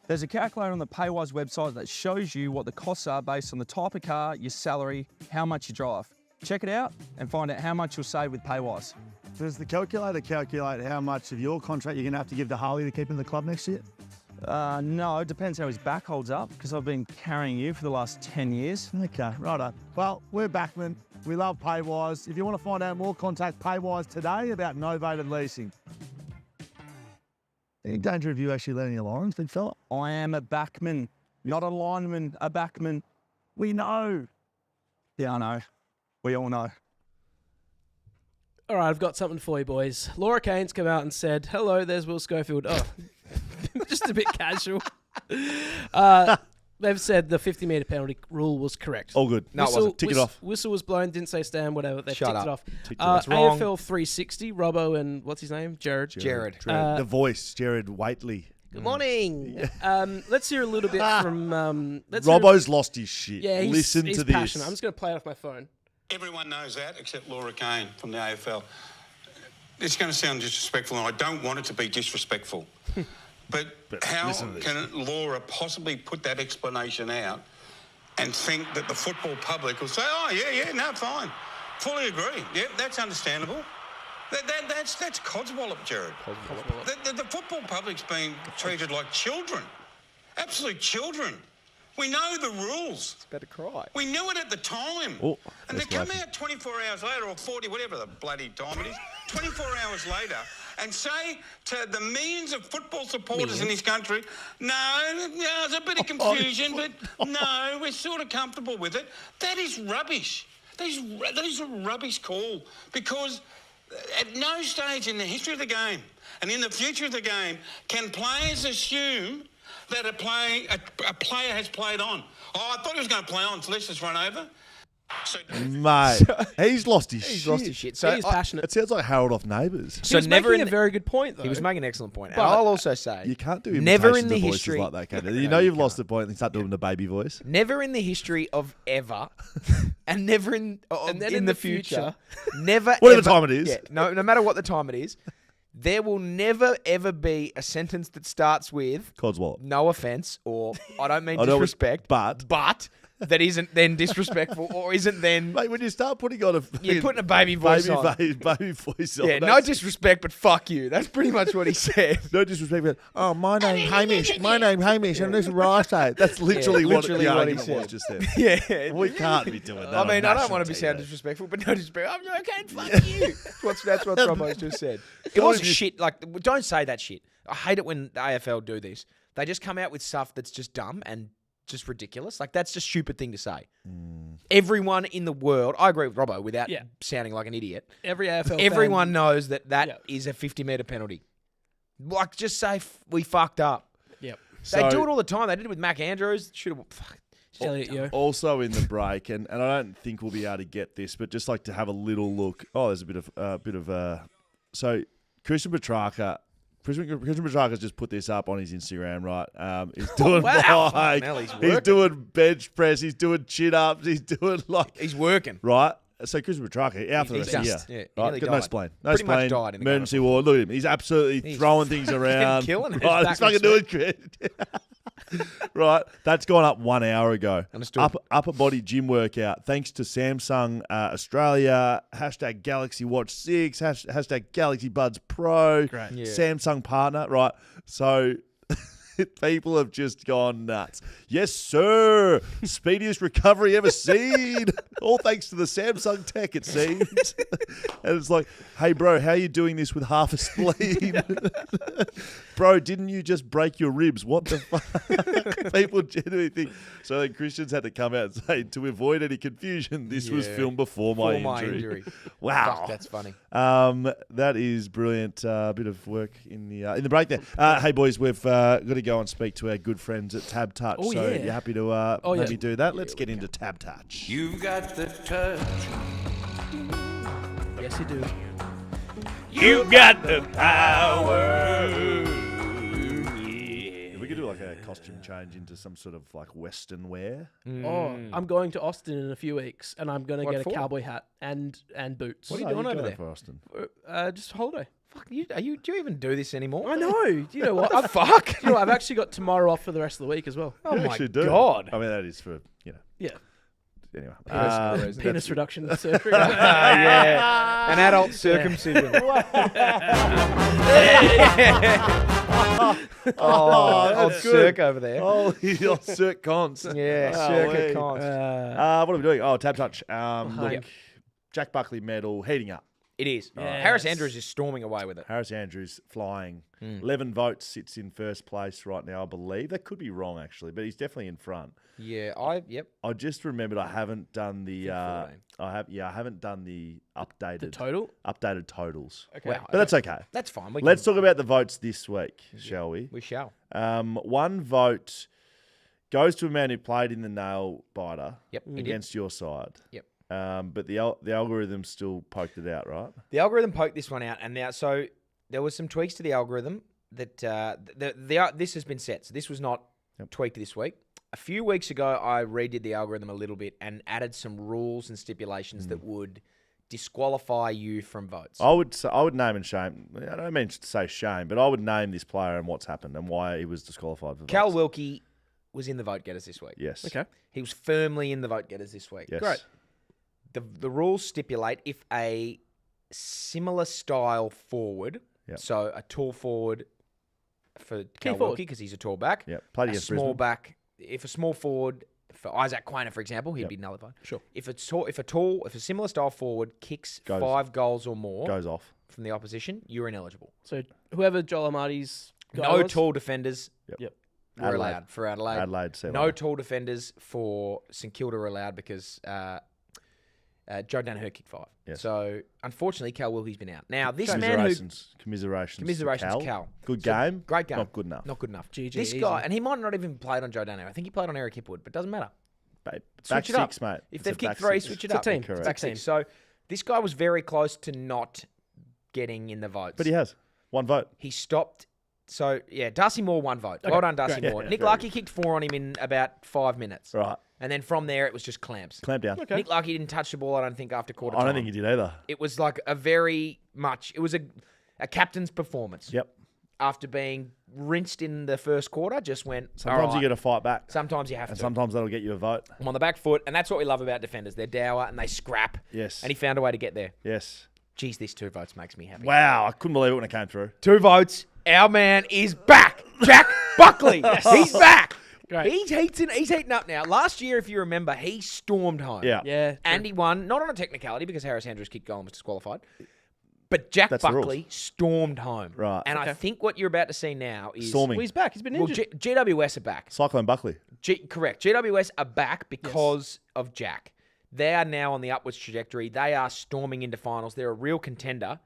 There's a calculator on the Paywise website that shows you what the costs are based on the type of car, your salary, how much you drive. Check it out and find out how much you'll save with Paywise. Does the calculator calculate how much of your contract you're going to have to give to Harley to keep in the club next year? No, it depends how his back holds up, because I've been carrying you for the last 10 years. Okay, righto. Well, we're backmen. We love Paywise. If you want to find out more, contact Paywise today about novated leasing. Any danger of you actually letting your lines, big fella? I am a backman, not a lineman, a backman. We know. Yeah, I know. We all know. All right, I've got something for you, boys. Laura Kane's come out and said, hello, there's Will Schofield. Oh, just a bit casual. They've said the 50-metre penalty rule was correct. All good. No, it wasn't. Tick it off. Whistle was blown, didn't say stand, whatever. They Shut ticked up. it off. Ticked it off. That's wrong. AFL 360, Robbo and what's his name? Jared. Jared. The voice, Jared Waitley. Good morning. Let's hear a little bit from... Robbo's lost his shit. Yeah, Listen he's to this. passionate. I'm just going to play it off my phone. Everyone knows that except Laura Kane from the AFL. It's going to sound disrespectful, and I don't want it to be disrespectful. But how can Laura possibly put that explanation out and think that the football public will say, oh, yeah, no, fine. Fully agree. Yeah, that's understandable. That's codswallop, Jared. The football public's being treated like children. Absolute children. We know the rules. It's better cry. We knew it at the time. Oh, and they come out 24 hours later, or 40, whatever the bloody time it is, 24 hours later, and say to the millions of football supporters in this country, no, there's a bit of confusion, but no, we're sort of comfortable with it. That is rubbish. That is a rubbish call, because at no stage in the history of the game and in the future of the game can players assume that a player has played on. Oh, I thought he was going to play on, so let's just run over. So, Mate, he's lost his shit. He's lost his shit. So He's passionate. It sounds like Harold off Neighbours. He was making a very good point, though. He was making an excellent point. But And I'll also say, You can't do never imitations in the of voices history like that, can you? You know you've lost the point and start doing the baby voice. never in the history of ever, and never in the future, never Whatever ever, time it is. Yeah, no matter what the time it is, there will never ever be a sentence that starts with Codswallop. no offense, or I don't mean I know, disrespect, but that isn't then disrespectful, or isn't then Mate, when you start putting on a you're putting a baby voice on. baby voice on. Yeah, no that's- disrespect, but fuck you. That's pretty much what he said. No disrespect, but my name Hamish. My name Hamish, and this is Lysaght. That's literally, literally what what he the said. argument was just then. Yeah. We can't be doing that. I mean, I don't want to to be sound disrespectful, but no disrespect. I'm okay, fuck you. That's what Robbo's just said. It was shit. Like, don't say that shit. I hate it when the AFL do this. They just come out with stuff that's just dumb and just ridiculous. Like, that's a stupid thing to say. Everyone in the world, I agree with Robbo without sounding like an idiot. Every AFL Everyone fan, knows that is a 50-metre penalty. Like, just say we fucked up. Yep. They do it all the time. They did it with Mac Andrews. Should have. Elliot, yo. Also in the break, and I don't think we'll be able to get this, but just like to have a little look. Oh, there's a bit of so Christian Petracca. Christian Petracca's just put this up on his Instagram, right? He's doing Wow. Now he's he's working. doing bench press, he's doing chin ups, he's doing He's working. right. So Christian Petracca out for the He's rest of the year. dust. Yeah, he Right? nearly Got no died. spleen. No Pretty much spleen. died in the Emergency ward. Look at him. He's absolutely He's throwing things around. killing it. Right, He's he's fucking back doing great. Right, that's gone up 1 hour ago. Understood. Upper body gym workout. Thanks to Samsung Australia. # Galaxy Watch 6. # Galaxy Buds Pro. Great. Yeah. Samsung partner. Right. So people have just gone nuts. Yes, sir. Speediest recovery ever seen. All thanks to the Samsung tech, it seems. And it's like, hey, bro, how are you doing this with half a spleen? Bro, didn't you just break your ribs? What the fuck? People genuinely think. So then Christians had to come out and say, to avoid any confusion, this was Yeah. filmed before my injury. Wow. Fuck, that's funny. That is brilliant. Bit of work in the break there. Hey boys, we've got to go and speak to our good friends at TABtouch. Oh, so yeah. you happy to maybe yeah. do that? Let's get into TABtouch. You've got the touch. Yes, you do. You got the power. If we could do like a costume change into some sort of like Western wear. Oh, I'm going to Austin in a few weeks, and I'm going to What get for? a cowboy hat and boots. What are you Oh, doing over going there? for Austin? Just holiday. Fuck you. Do you even do this anymore? I know. Do you know what? What the fuck? You know, I've actually got tomorrow off for the rest of the week as well. Oh You my actually do. god. I mean, that is for, Yeah. anyway. Penis reduction surgery. Yeah. An adult circumcision. Oh, Old that's good. Cirque over there. Oh, you're Cirque Const. Yeah, Oh, Cirque wait. Const. What are we doing? Oh, TABtouch. Look, Yep. Jack Buckley medal heating up. It is. Yes. Harris Andrews is storming away with it. Harris Andrews flying. Hmm. 11 votes, sits in first place right now, I believe. That could be wrong, actually, but he's definitely in front. Yeah, yep. I just remembered I haven't done the I think 14. I haven't done the updated The total? updated totals. Okay. Wow. But that's okay. That's fine. Let's talk about the votes this week, shall we? We shall. One vote Goes to a man who played in the nail biter Yep, he did. against your side. Yep. But the algorithm still poked it out, right? The algorithm poked this one out, and now so there was some tweaks to the algorithm that this has been set. So this was not tweaked this week. A few weeks ago, I redid the algorithm a little bit and added some rules and stipulations that would disqualify you from votes. I would name and shame. I don't mean to say shame, but I would name this player and what's happened and why he was disqualified for Cal votes. Wilkie was in the vote getters this week. Yes. Okay. He was firmly in the vote getters this week. Yes. Great. The rules stipulate if a similar style forward, Yep. so a tall forward for Cal forward. Wilkie because he's a tall back, Yeah. Played a against small Brisbane. back. If a small forward for Isaac Quainer, for example, he'd Yep. be nullified. Sure. If a similar style forward kicks Goes. 5 goals or more Goes off. from the opposition, you're ineligible. So whoever Joel Amartey's guy No was- tall defenders Yep. were Adelaide. allowed for Adelaide. Adelaide. See you No later. tall defenders for St Kilda are allowed because Joe Danaher kicked 5. Yes. So, unfortunately, Cal Wilkie's been out. Now, this man who... Commiserations. Commiserations, Cal. Good So, game. great game. Not good enough. Not good enough. GG, this easy. guy, and he might not even played on Joe Danaher. I think he played on Eric Hipwood, but it doesn't matter. Back Switch it up. six, mate. If It's they've a kicked back 3, six. switch it It's a up. team. Correct. It's Back a team. six. So, this guy was very close to not getting in the votes. But he has. One vote. He stopped. So, yeah, Darcy Moore, 1 vote. Okay, Well done, Darcy great. Moore. Yeah, Nick very Larkey kicked 4 on him in about 5 minutes. Right. And then from there, it was just clamps. Clamp down. Okay. Nick Larkey didn't touch the ball, I don't think, after quarter I time. don't think he did either. It was like it was a captain's performance. Yep. After being rinsed in the first quarter, just went, Sometimes all right. you got to fight back. Sometimes you have And to. sometimes that'll get you a vote. I'm on the back foot, and that's what we love about defenders. They're dour and they scrap. Yes. And he found a way to get there. Yes. Geez, this 2 votes makes me happy. Wow. I couldn't believe it when it came through. 2 votes. Our man is back. Jack Buckley. He's back. Great. He's heating up now. Last year, if you remember, he stormed home. Yeah. Yeah. And he won, not on a technicality because Harris Andrews kicked goal and was disqualified. But Jack That's the rules. Buckley stormed home. Right. And I think what you're about to see now is... Storming. Well, he's back. He's been Well, injured. GWS are back. Cyclone Buckley. Correct. GWS are back because of Jack. They are now on the upwards trajectory. They are storming into finals. They're a real contender.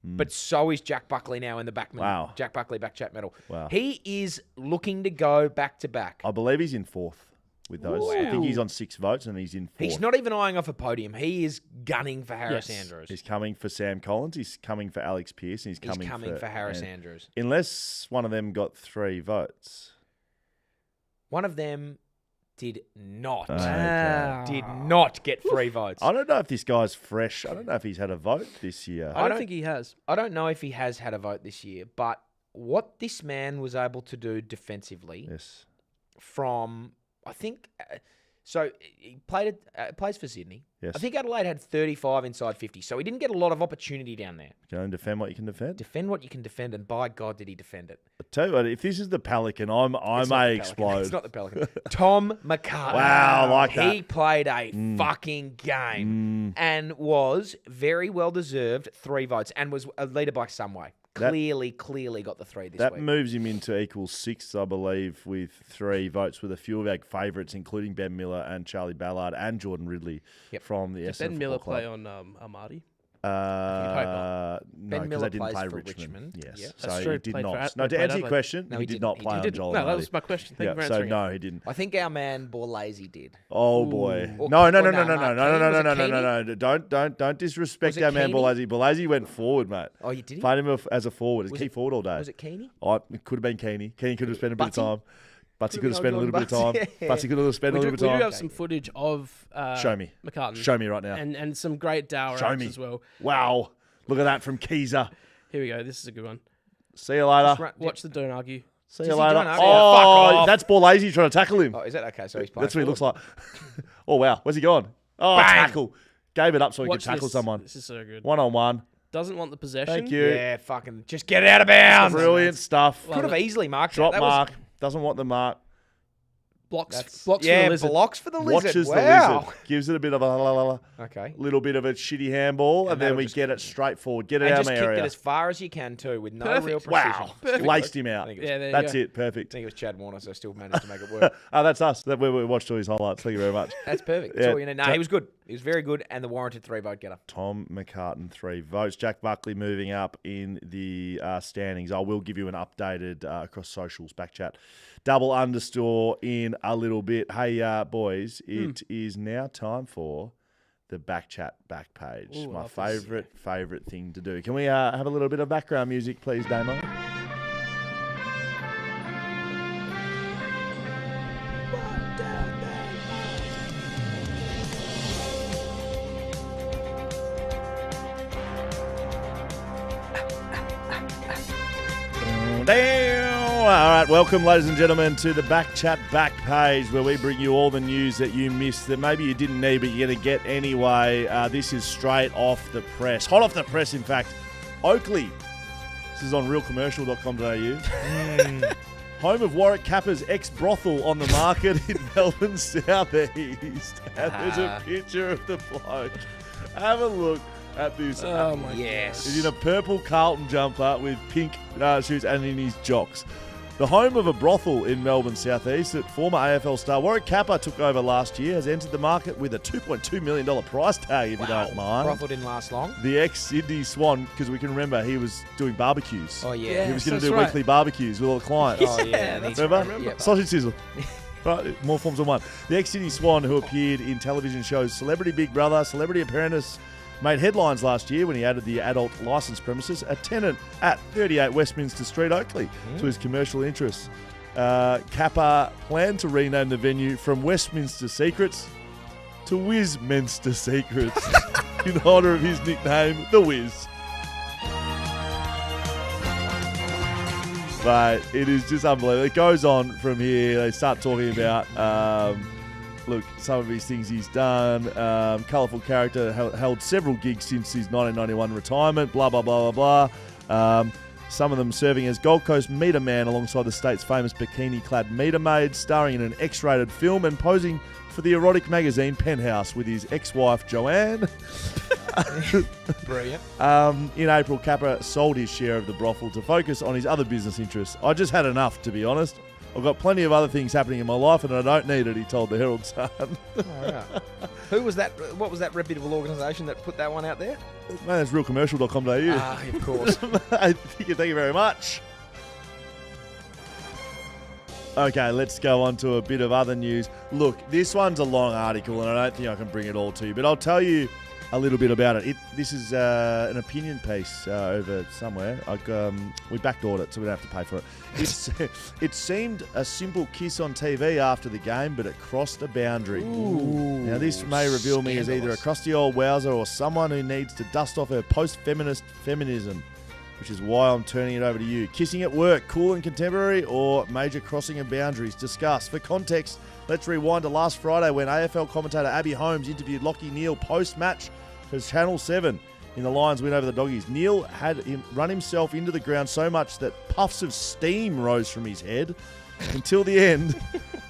But so is Jack Buckley now in the Backman. Wow. Jack Buckley BackChat medal. Wow. He is looking to go back to back. I believe he's in 4th with those. I think he's on 6 votes and he's in 4th. He's not even eyeing off a podium. He is gunning for Harris Yes. Andrews. He's coming for Sam Collins. He's coming for Alex Pearce. And he's coming for Harris and Andrews. Unless one of them got 3 votes. One of them did not. Okay. Did not get 3 votes. I don't know if this guy's fresh. I don't know if he's had a vote this year. I don't think he has. I don't know if he has had a vote this year, but what this man was able to do defensively Yes. from, I think, so he plays for Sydney. Yes. I think Adelaide had 35 inside 50, so he didn't get a lot of opportunity down there. Go and defend what you can defend. Defend what you can defend, and by God, did he defend it. I tell you what, if this is the Pelican, I It's not may the Pelican. explode. It's not the Pelican. Tom McCartney. Wow, I like that. He played a fucking game and was very well deserved 3 votes and was a leader by some way. That- Clearly got the 3 this That week. moves him into equal 6th, I believe, with 3 votes, with a few of our favourites, including Ben Miller and Charlie Ballard and Jordan Ridley from the Did Essendon Ben Miller Football play Club. on Amartey? No, Ben because Miller they didn't plays play for Richmond. Richmond. Yes, Yep. so That's true. he did Played for not. Ad- No, to played answer your Adelaide. question, No, he did not play on didn't. Joel No, that Amartey. was my question. Thank you for So answering it. no, he didn't. I think our man Borlase did. Oh boy! Or- No! or no, Mark No! Don't disrespect Was it our man Keeney? Borlase. Borlase went forward, mate. Oh, you did he? Played him as a forward, as Was key it- forward all day. Was it Keeney? Oh, it could have been Keeney. Keeney could have spent a bit of Butsy? time. Butsy could have Been spent a old little bit of time. Butsy, yeah. Butsy could have spent a We little do bit of time. have some footage of Show me. McCartney. Show me right now. And some great dour Show outs me. as well. Wow! Look at that from Keezer. Here we go. This is a good one. See you later. Just run- Watch the Don't Argue. See Does you he later. don't know? Oh, Yeah, fuck off. that's Borlase trying to tackle him. Oh, is that okay? So he's playing. That's what he looks forward. like. Oh wow, where's he gone? Oh, Bang. tackle. Gave it up so he Watch could tackle this. someone. This is so good. 1-on-1. Doesn't want the possession. Thank you. Yeah, fucking just get it out of bounds. Brilliant stuff. Could have easily marked Drop that. mark. Doesn't want the mark. Blocks Blocks for yeah, the lizard. blocks for the lizard. Watches wow. the lizard. Gives it a bit of a Okay. little bit of a shitty handball, and then that'll we just- get it straight forward. Get it And out just of my kicked area. it as far as you can too, with no Perfect. real precision. Wow. Perfect. Laced him I out. think it was, Yeah, there you That's go. it. Perfect. I think it was Chad Warner, so I still managed to make it work. Oh, that's us. We watched all his highlights. Thank you very much. That's perfect. That's Yeah. all you need. No, he was good. He was very good, and the warranted 3-vote getter. Tom McCartan, 3 votes. Jack Buckley moving up in the standings. I will give you an updated across socials, BackChat. _in a little bit. Hey, boys, it is now time for the BackChat back page. Ooh, My love this. favourite thing to do. Can we have a little bit of background music, please, Damon? Damn. All right, welcome, ladies and gentlemen, to the BackChat back page, where we bring you all the news that you missed that maybe you didn't need, but you're going to get anyway. This is straight off the press. Hot off the press, in fact. Oakley. This is on realcommercial.com.au. Home of Warwick Kappa's ex-brothel on the market in Melbourne South East. And there's a picture of the bloke. Have a look at this. Oh my Yes. He's in a purple Carlton jumper with pink shoes and in his jocks. The home of a brothel in Melbourne South East that former AFL star Warwick Kappa took over last year has entered the market with a $2.2 million price tag, if you don't mind. Brothel didn't last long. The ex-Sydney Swan, because we can remember he was doing barbecues. Oh, yeah. He was going to that's do right. weekly barbecues with all the clients. Oh, yeah. that's Remember? Yep. Sausage sizzle. Right, more forms than one. The ex-Sydney Swan, who appeared in television shows Celebrity Big Brother, Celebrity Apprentice, made headlines last year when he added the adult licensed premises, a tenant at 38 Westminster Street, Oakley, to his commercial interests. Kappa planned to rename the venue from Westminster Secrets to Wizminster Secrets in honour of his nickname, The Wiz. But it is just unbelievable. It goes on from here. They start talking about, look, some of these things he's done. Colourful character, held several gigs since his 1991 retirement, blah, blah, blah, blah, blah. Some of them serving as Gold Coast meter man alongside the state's famous bikini-clad meter maid, starring in an X-rated film and posing for the erotic magazine Penthouse with his ex-wife Joanne. Brilliant. In April, Kappa sold his share of the brothel to focus on his other business interests. I just had enough, to be honest. I've got plenty of other things happening in my life and I don't need it, he told the Herald Sun. Oh, yeah. Who was that? What was that reputable organisation that put that one out there? Man, that's realcommercial.com.au. Of course. Thank you very much. Okay, let's go on to a bit of other news. Look, this one's a long article and I don't think I can bring it all to you, but I'll tell you a little bit about it. This is an opinion piece over somewhere. We backdoored it, so we don't have to pay for it. It seemed a simple kiss on TV after the game, but it crossed a boundary. Now, this may reveal me as either a crusty old wowser or someone who needs to dust off her post-feminist feminism, which is why I'm turning it over to you. Kissing at work, cool and contemporary, or major crossing of boundaries? Discuss. For context, let's rewind to last Friday when AFL commentator Abby Holmes interviewed Lachie Neale post-match for Channel 7 in the Lions win over the Doggies. Neale had him run himself into the ground so much that puffs of steam rose from his head. Until the end,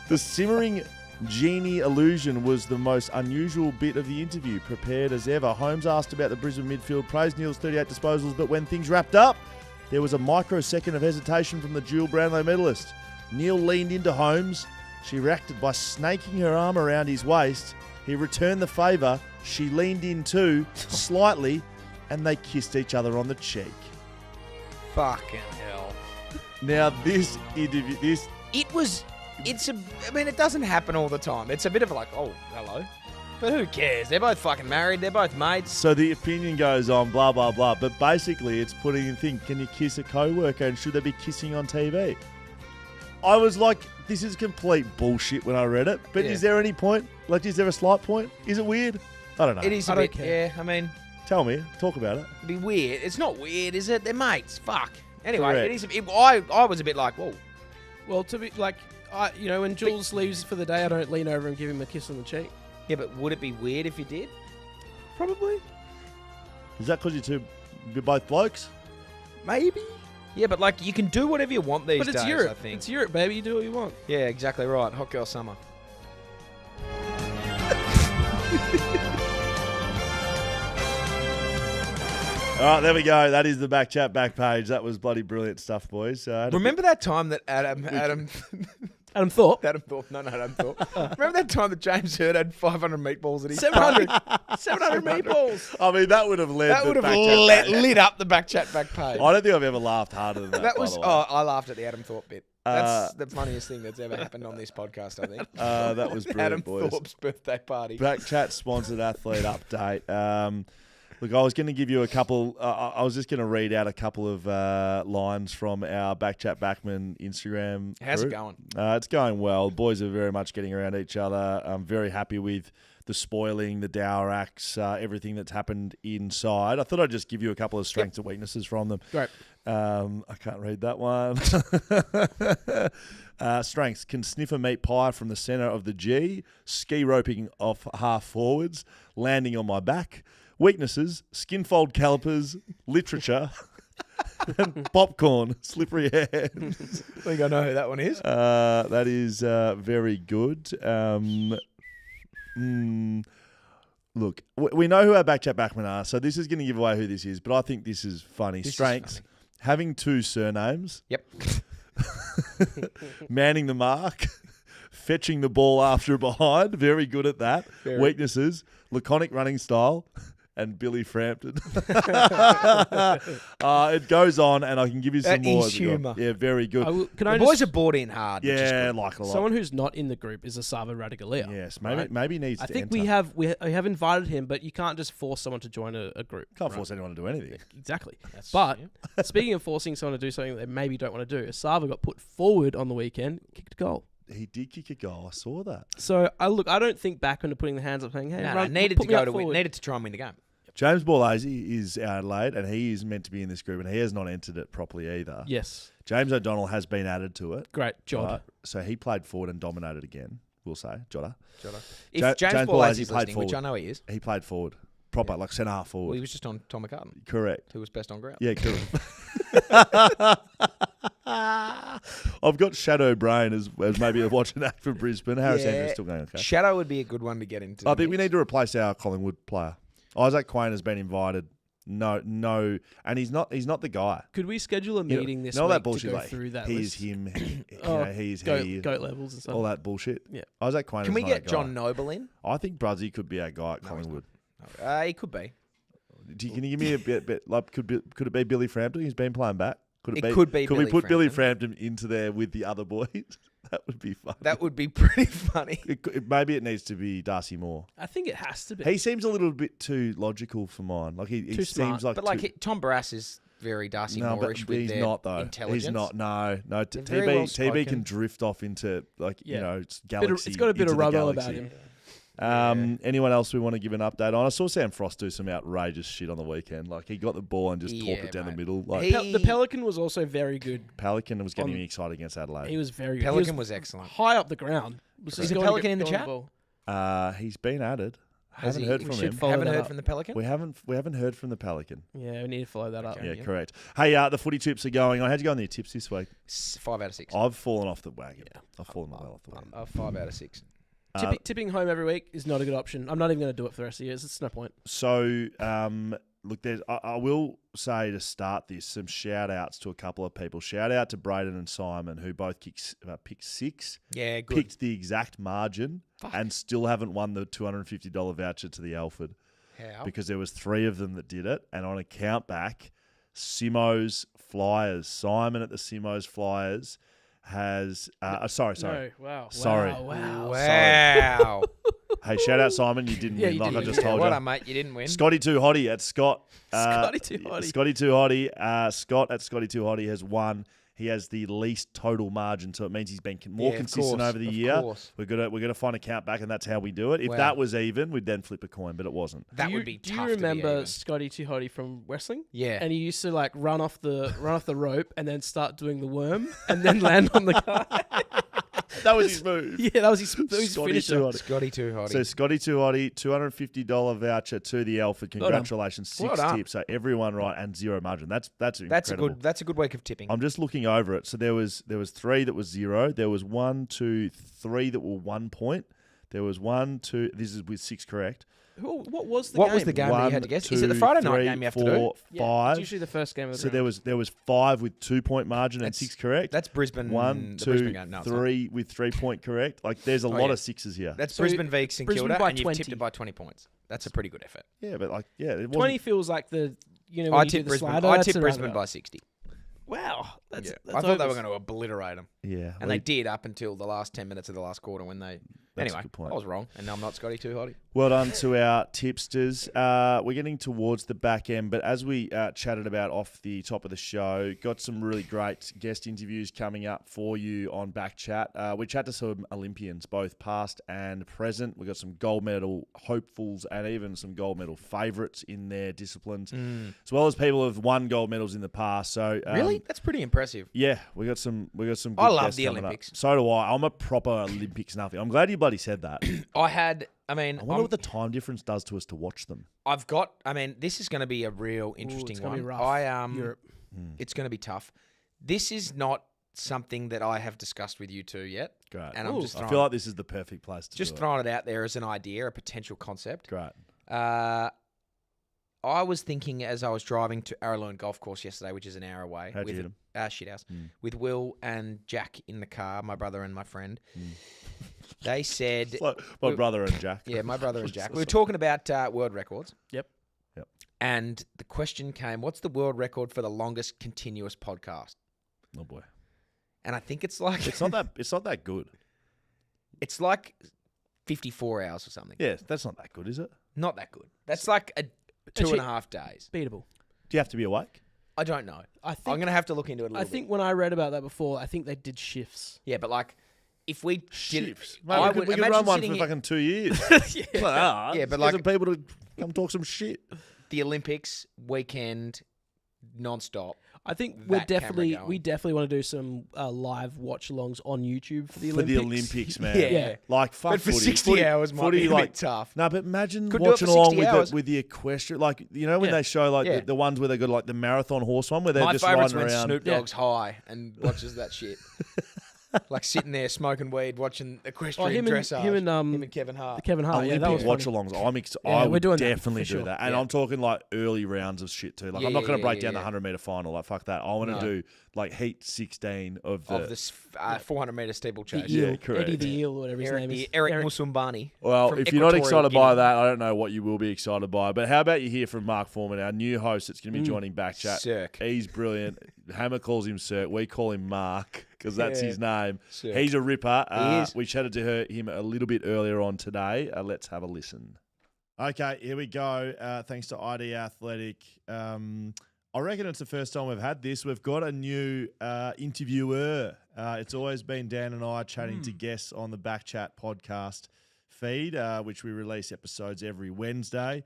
the simmering genie illusion was the most unusual bit of the interview. Prepared as ever, Holmes asked about the Brisbane midfield, praised Neale's 38 disposals, but when things wrapped up, there was a microsecond of hesitation from the dual Brownlow medalist. Neale leaned into Holmes. She reacted by snaking her arm around his waist. He returned the favour. She leaned in too, slightly, and they kissed each other on the cheek. Fucking hell. Now, this interview, I mean, it doesn't happen all the time. It's a bit of like, oh, hello. But who cares? They're both fucking married. They're both mates. So the opinion goes on, blah, blah, blah. But basically, it's putting in thing, can you kiss a co-worker and should they be kissing on TV? I was like, this is complete bullshit when I read it. But Yeah. is there any point? Like, is there a slight point? Is it weird? I don't know. It is a I don't bit, care. yeah, I mean, Tell me. Talk about it. it'd be weird. It's not weird, is it? They're mates. Fuck. Anyway, Correct. it is. I was a bit like, whoa. Well, to be like, when Jules leaves for the day, I don't lean over and give him a kiss on the cheek. Yeah, but would it be weird if you did? Probably. Is that because you're both blokes? Maybe. Yeah, but like, you can do whatever you want these But it's days, Europe. I think. It's Europe, baby. You do what you want. Yeah, exactly right. Hot girl summer. All right, there we go. That is the BackChat back page. That was bloody brilliant stuff, boys. Remember that time that Adam Adam Thorpe. Thorpe. No, Adam Thorpe. Remember that time that James Hurd had 500 meatballs at his 700 meatballs. I mean, that would have led That the would have BackChat back. lit up the BackChat back page. I don't think I've ever laughed harder than that. That by was. the way. Oh, I laughed at the Adam Thorpe bit. That's the funniest thing that's ever happened on this podcast, I think. That was brilliant, Adam boys. Thorpe's birthday party. BackChat sponsored athlete update. Look, I was going to give you a couple. I was just going to read out a couple of lines from our BackChat Backman Instagram. How's group. it going? It's going well. Boys are very much getting around each other. I'm very happy with the spoiling, the dour acts, everything that's happened inside. I thought I'd just give you a couple of strengths and weaknesses from them. Great. I can't read that one. Strengths: can sniff a meat pie from the centre of the G, ski roping off half forwards, landing on my back. Weaknesses: skinfold calipers, literature, and popcorn, slippery hands. I think I know who that one is. That is very good. Look, we know who our BackChat Backmen are, so this is going to give away who this is, but I think this is funny. Strengths: having 2 surnames. Yep. Manning the mark. Fetching the ball after behind. Very good at that. Very. Weaknesses: laconic running style. And Billy Frampton. It goes on, and I can give you some That more. is humour. Yeah, very good. The boys are bought in hard. which is Yeah, good. like a lot. Someone who's not in the group is Asava Radigalia. Yes, maybe right? maybe he needs I to think enter. we have invited him, but you can't just force someone to join a group. Can't force anyone to do anything. Exactly. But speaking of forcing someone to do something that they maybe don't want to do, Asava got put forward on the weekend, kicked a goal. He did kick a goal. I saw that. So I don't think Backman are putting the hands up saying, "Hey, No, needed put to me go up to win. forward." Needed to try and win the game. James Borlase is Adelaide, and he is meant to be in this group, and he has not entered it properly either. Yes. James O'Donnell has been added to it. Great job. Right? So he played forward and dominated again, we'll say. Jota. If James Borlase is listening, which I know he is, He played forward. Proper, like centre half forward. well, he was just on Tom McCartan, Correct. who was best on ground. Yeah, correct. I've got Shadow Brain as maybe a watching act for Brisbane. Harris Andrews still going okay. Shadow would be a good one to get into. I think we need to replace our Collingwood player. Isaac Quain has been invited. No, and he's not the guy. Could we schedule a meeting this all week that bullshit, to go like, through that he's list? him, he's goat, he, goat levels and stuff. all that bullshit. Yeah. Isaac Quain. Can is we not get that guy. John Noble in? I think Bruzzy could be our guy at Collingwood. He could be. Can you give me a bit like could it be Billy Frampton? He's been playing back. Could be Billy we put Billy Frampton. Frampton into there with the other boys? That would be fun. That would be pretty funny. Maybe it needs to be Darcy Moore. I think it has to be. He seems a little bit too logical for mine. Like he Too seems smart. like But like too, Tom Barras is very Darcy Moorish with he's their not though. intelligence. He's not. No. They're very well TB spoken. can drift off into it's Bit galaxy. of, it's got a bit into of the rubber galaxy. about him. Anyone else we want to give an update on? I saw Sam Frost do some outrageous shit on the weekend. Like he got the ball and just torped it down the middle. Like The Pelican was also very good. Pelican was getting me excited against Adelaide. He was very good. Pelican He was excellent. high up the ground. Was Is just the going Pelican to in the go chat? on ball. He's been added. Has Haven't he- heard we from should him. follow Haven't that heard up. from the Pelican? We haven't heard from the Pelican. Yeah, we need to follow that up. Yeah, yeah. correct. Hey, the footy tips are going on. How'd you go on your tips this week? 5 out of 6. I've fallen off the wagon. I've fallen well off the wagon. 5 out of 6. Tipping home every week is not a good option. I'm not even going to do it for the rest of the years. It's no point. So, look, I will say to start this, some shout outs to a couple of people. Shout out to Braden and Simon, who both picked 6. Yeah, good. Picked the exact margin and still haven't won the $250 voucher to the Alfred. How? Because there was 3 of them that did it. And on a count back, Simo's Flyers, Simon at the Simo's Flyers has... sorry. No, wow. Sorry. Wow. Wow. Hey, shout out Simon, you didn't Yeah, win you like did. I just told Well you. done, mate. You didn't win. Scotty Too Hottie at Scott. Scotty Too Hottie. Scotty Too Hottie. Scott at Scotty Too Hottie has won. He has the least total margin, so it means he's been more Yeah, of consistent course, over the of year. course. We're gonna find a count back, and that's how we do it. If Wow. that was even, we'd then flip a coin, but it wasn't. That would be Do tough you to be remember even. Scotty Tuhoti from wrestling? Yeah. And he used to like run off the rope and then start doing the worm and then land on the guy. That was his move. Yeah, that was his Scotty finisher. Too Hottie. Scotty Too Hottie. So Scotty Too Hottie, $250 voucher to the Alfred. Well done. Congratulations, 6 Well done. tips. So everyone right and 0 margin. That's that's incredible. a good week of tipping. I'm just looking over it. So there was 3 that was 0. There was 1, 2, 3 that were 1 point. There was 1, 2. This is with 6 correct. What was the What game? was the game that you 1, had to guess? 2, Is it the Friday night 3, game you have to 4, do? Yeah, 5. it's usually the first game of the So round. there was 5 with 2 point margin and That's- 6 correct. That's Brisbane. 1, the 2, Brisbane game. No, it's not. 3 with 3 point correct. Like there's a lot yeah. of 6s here. That's So Brisbane v St Brisbane Kilda, by and you've 20. tipped it by 20 points. That's a pretty good effort. Yeah, but it wasn't. 20 feels like the when I you do tipped the Brisbane. slider, I that's tipped around Brisbane about- by 60. Wow. That's I thought they were going to obliterate them. Yeah. And they did up until the last 10 minutes of the last quarter when they... That's a Anyway, good point. I was wrong, and I'm not Scotty too hotty. Well done to our tipsters. We're getting towards the back end, but as we chatted about off the top of the show, got some really great guest interviews coming up for you on BackChat. We chat to some Olympians, both past and present. We've got some gold medal hopefuls and even some gold medal favourites in their disciplines, as well as people who've won gold medals in the past. So Really? That's pretty impressive. yeah, we got some. Good I love guests the coming up. Olympics. So do I. I'm a proper Olympics nothing. I'm glad you bloody said that. I wonder what the time difference does to us to watch them. This is going to be a real interesting it's gonna one. be rough. Europe. It's going to be tough. This is not something that I have discussed with you two yet. Great. And I'm just I throwing, feel like this is the perfect place to just do throwing it out there as an idea, a potential concept. Great. I was thinking as I was driving to Araloon Golf Course yesterday, which is an hour away. How'd you hit 'em? Shithouse. With Will and Jack in the car, my brother and my friend. They said... It's like my brother and Jack. Yeah, my brother and Jack. We were talking about world records. Yep. And the question came, what's the world record for the longest continuous podcast? Oh boy. And I think it's like... It's not that good. It's like 54 hours or something. Yeah, that's not that good, is it? Not that good. That's like 2.5 days. Beatable. Do you have to be awake? I don't know. I think I'm going to have to look into it a little I bit. think when I read about that before, I think they did shifts. Yeah, but like, if we did... Shifts. I Mate, we would could imagine run one sitting for here- fucking 2 years. Yeah, but like- some people to come talk some shit. The Olympics, weekend, non-stop. I think That camera going. we definitely want to do some live watch-alongs on YouTube for the For Olympics. the Olympics, man. Yeah. Like, fuck But for footy. 60 Footy- hours might footy, be a like, bit tough. No, but imagine Could do it watching for along 60 hours. with the equestrian, like, you know when Yeah. they show like Yeah. the ones where they got like the marathon horse one where they're My just favourite's riding when around. Snoop Dogg's high and watches that shit. Like sitting there smoking weed, watching equestrian dressage. him and Kevin Hart. Kevin Hart. Yeah, that Olympic was watch-alongs. Yeah, I we're would doing that, definitely for do sure. that, and Yeah. I'm talking like early rounds of shit too. Like Yeah, I'm not yeah, going to yeah, break yeah, down the yeah. 100-meter final. Like fuck that. I want to No. do like heat 16 of the. Of this 400-meter steeplechase. the eel, correct. Eddie the Eel, whatever his name is. Eric Musumbani. Well, from if you're not Equatorial excited by Guinea. that, I don't know what you will be excited by. But how about you hear from Mark Foreman, our new host that's going to be joining BackChat. Cirque. He's brilliant. Hammer calls him Cirque. We call him Mark because that's Yeah. his name. Cirque. He's a ripper. He is. We chatted to him a little bit earlier on today. Let's have a listen. Okay, here we go. Thanks to ID Athletic. I reckon it's the first time we've had this. We've got a new interviewer. It's always been Dan and I chatting to guests on the BackChat podcast feed, which we release episodes every Wednesday.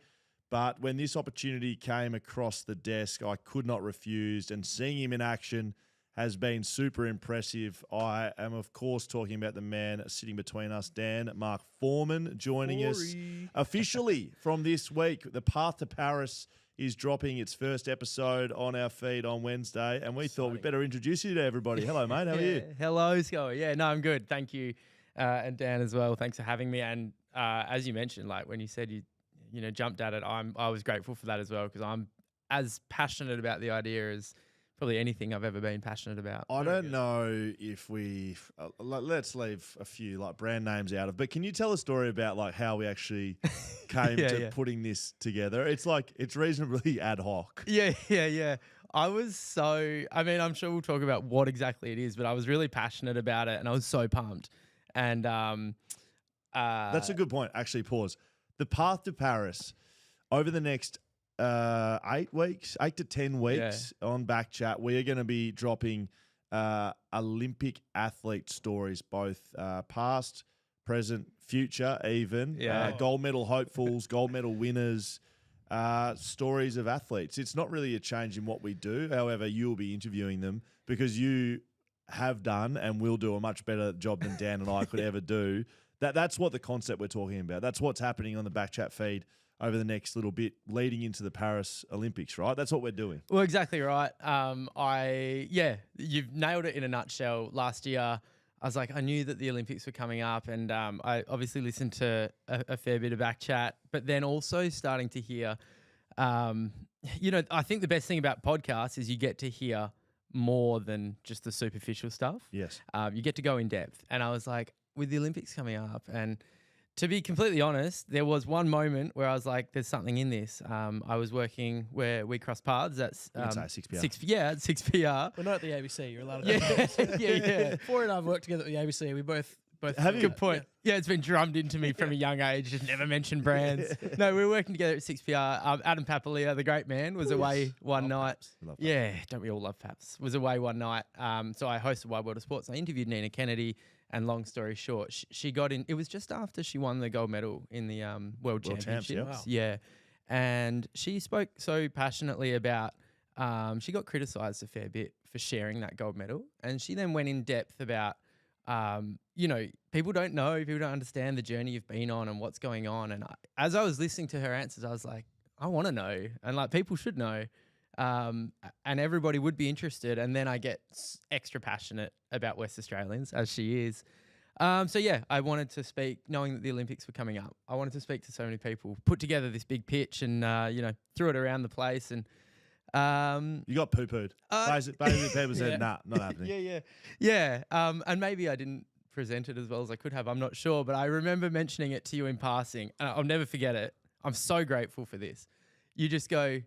But when this opportunity came across the desk, I could not refuse. And seeing him in action has been super impressive. I am, of course, talking about the man sitting between us, Dan, Mark Foreman, joining us officially from this week. The Path to Paris is dropping its first episode on our feed on Wednesday, and we thought we'd better introduce you to everybody. Hello, mate. How are you? Hello, Scully. Yeah, no, I'm good. Thank you. And Dan as well. Thanks for having me. And as you mentioned, like when you said you know, jumped at it, I was grateful for that as well, because I'm as passionate about the idea as probably anything I've ever been passionate about. I don't know if we let's leave a few like brand names out of, but can you tell a story about like how we actually came to putting this together? It's like it's reasonably ad hoc. Yeah. I mean, I'm sure we'll talk about what exactly it is, but I was really passionate about it and I was so pumped. And That's a good point. Actually, pause. The Path to Paris over the next 8 to 10 weeks on BackChat, we are going to be dropping Olympic athlete stories, both past, present, future, even gold medal hopefuls, gold medal winners, stories of athletes. It's not really a change in what we do. However, you will be interviewing them because you have done and will do a much better job than Dan and I could ever do. That's what the concept we're talking about. That's what's happening on the BackChat feed over the next little bit leading into the Paris Olympics, right? That's what we're doing. Well, exactly right. You've nailed it in a nutshell. Last year, I was like, I knew that the Olympics were coming up, and I obviously listened to a fair bit of BackChat, but then also starting to hear, I think the best thing about podcasts is you get to hear more than just the superficial stuff. Yes. You get to go in depth. And I was like, with the Olympics coming up and To be completely honest, there was one moment where I was like, "There's something in this." I was working where we crossed paths at You can say 6PR. at 6PR. We're not at the ABC. You're allowed to. Yeah. Four and I've worked together at the ABC. We both. Have you? Good point. Yeah, it's been drummed into me from a young age. Just never mention brands. No, we were working together at 6PR. Adam Papalia, the great man, was away one night. Yeah, don't we all love Paps? Was away one night. So I hosted Wide World of Sports. I interviewed Nina Kennedy, and long story short, she got in. It was just after she won the gold medal in the World Championships. Champs, Yeah, and she spoke so passionately about. She got criticised a fair bit for sharing that gold medal, and she then went in depth about. People don't know, people don't understand the journey you've been on and what's going on. And as I was listening to her answers, I was like, I want to know. And like, people should know. And everybody would be interested. And then I get extra passionate about West Australians, as she is. So yeah, I wanted to speak, knowing that the Olympics were coming up. I wanted to speak to so many people, put together this big pitch and, threw it around the place. And You got poo-pooed. Basically, people said, nah, not happening. Yeah. And maybe I didn't present it as well as I could have. I'm not sure. But I remember mentioning it to you in passing. And I'll never forget it. I'm so grateful for this. You just go,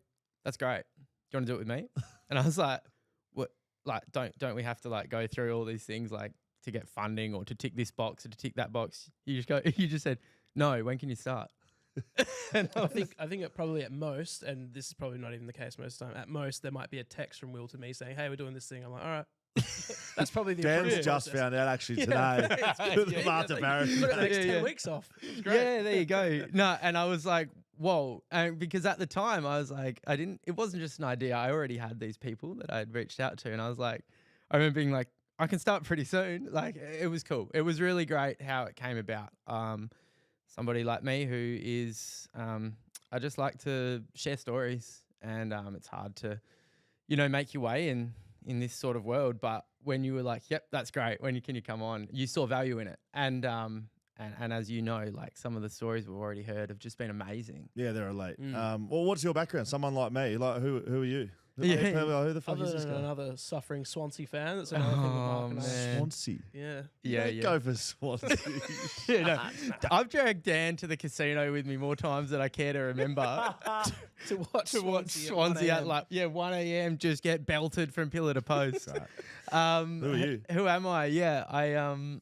that's great. Do you want to do it with me? And I was like, what? Like, don't we have to like go through all these things like to get funding or to tick this box or to tick that box? You just said, no, when can you start? I think it probably at most, and this is probably not even the case most of the time, at most there might be a text from Will to me saying, hey, we're doing this thing. I'm like, all right. That's probably the Dan's appropriate just process. found out actually today. Martha Barrett. You've got the next 10 weeks off. It's great. Yeah, there you go. No, and I was like, whoa. And because at the time I was like, it wasn't just an idea. I already had these people that I had reached out to. And I was like, I remember being like, I can start pretty soon. Like, it was cool. It was really great how it came about. Somebody like me who is, I just like to share stories, and it's hard to, make your way in this sort of world. But when you were like, yep, that's great. When can you come on? You saw value in it. And as you know, like some of the stories we've already heard have just been amazing. Yeah, they're elite. Well, what's your background? Someone like me, like who are you? Who the fuck Other is this than guy? another suffering Swansea fan, that's another thing with Mark and I. man. Swansea. Yeah. Yeah. Go for Swansea. I've dragged Dan to the casino with me more times than I care to remember. To watch Swansea at 1 a.m. just get belted from pillar to post. Who are you? Who am I? Yeah,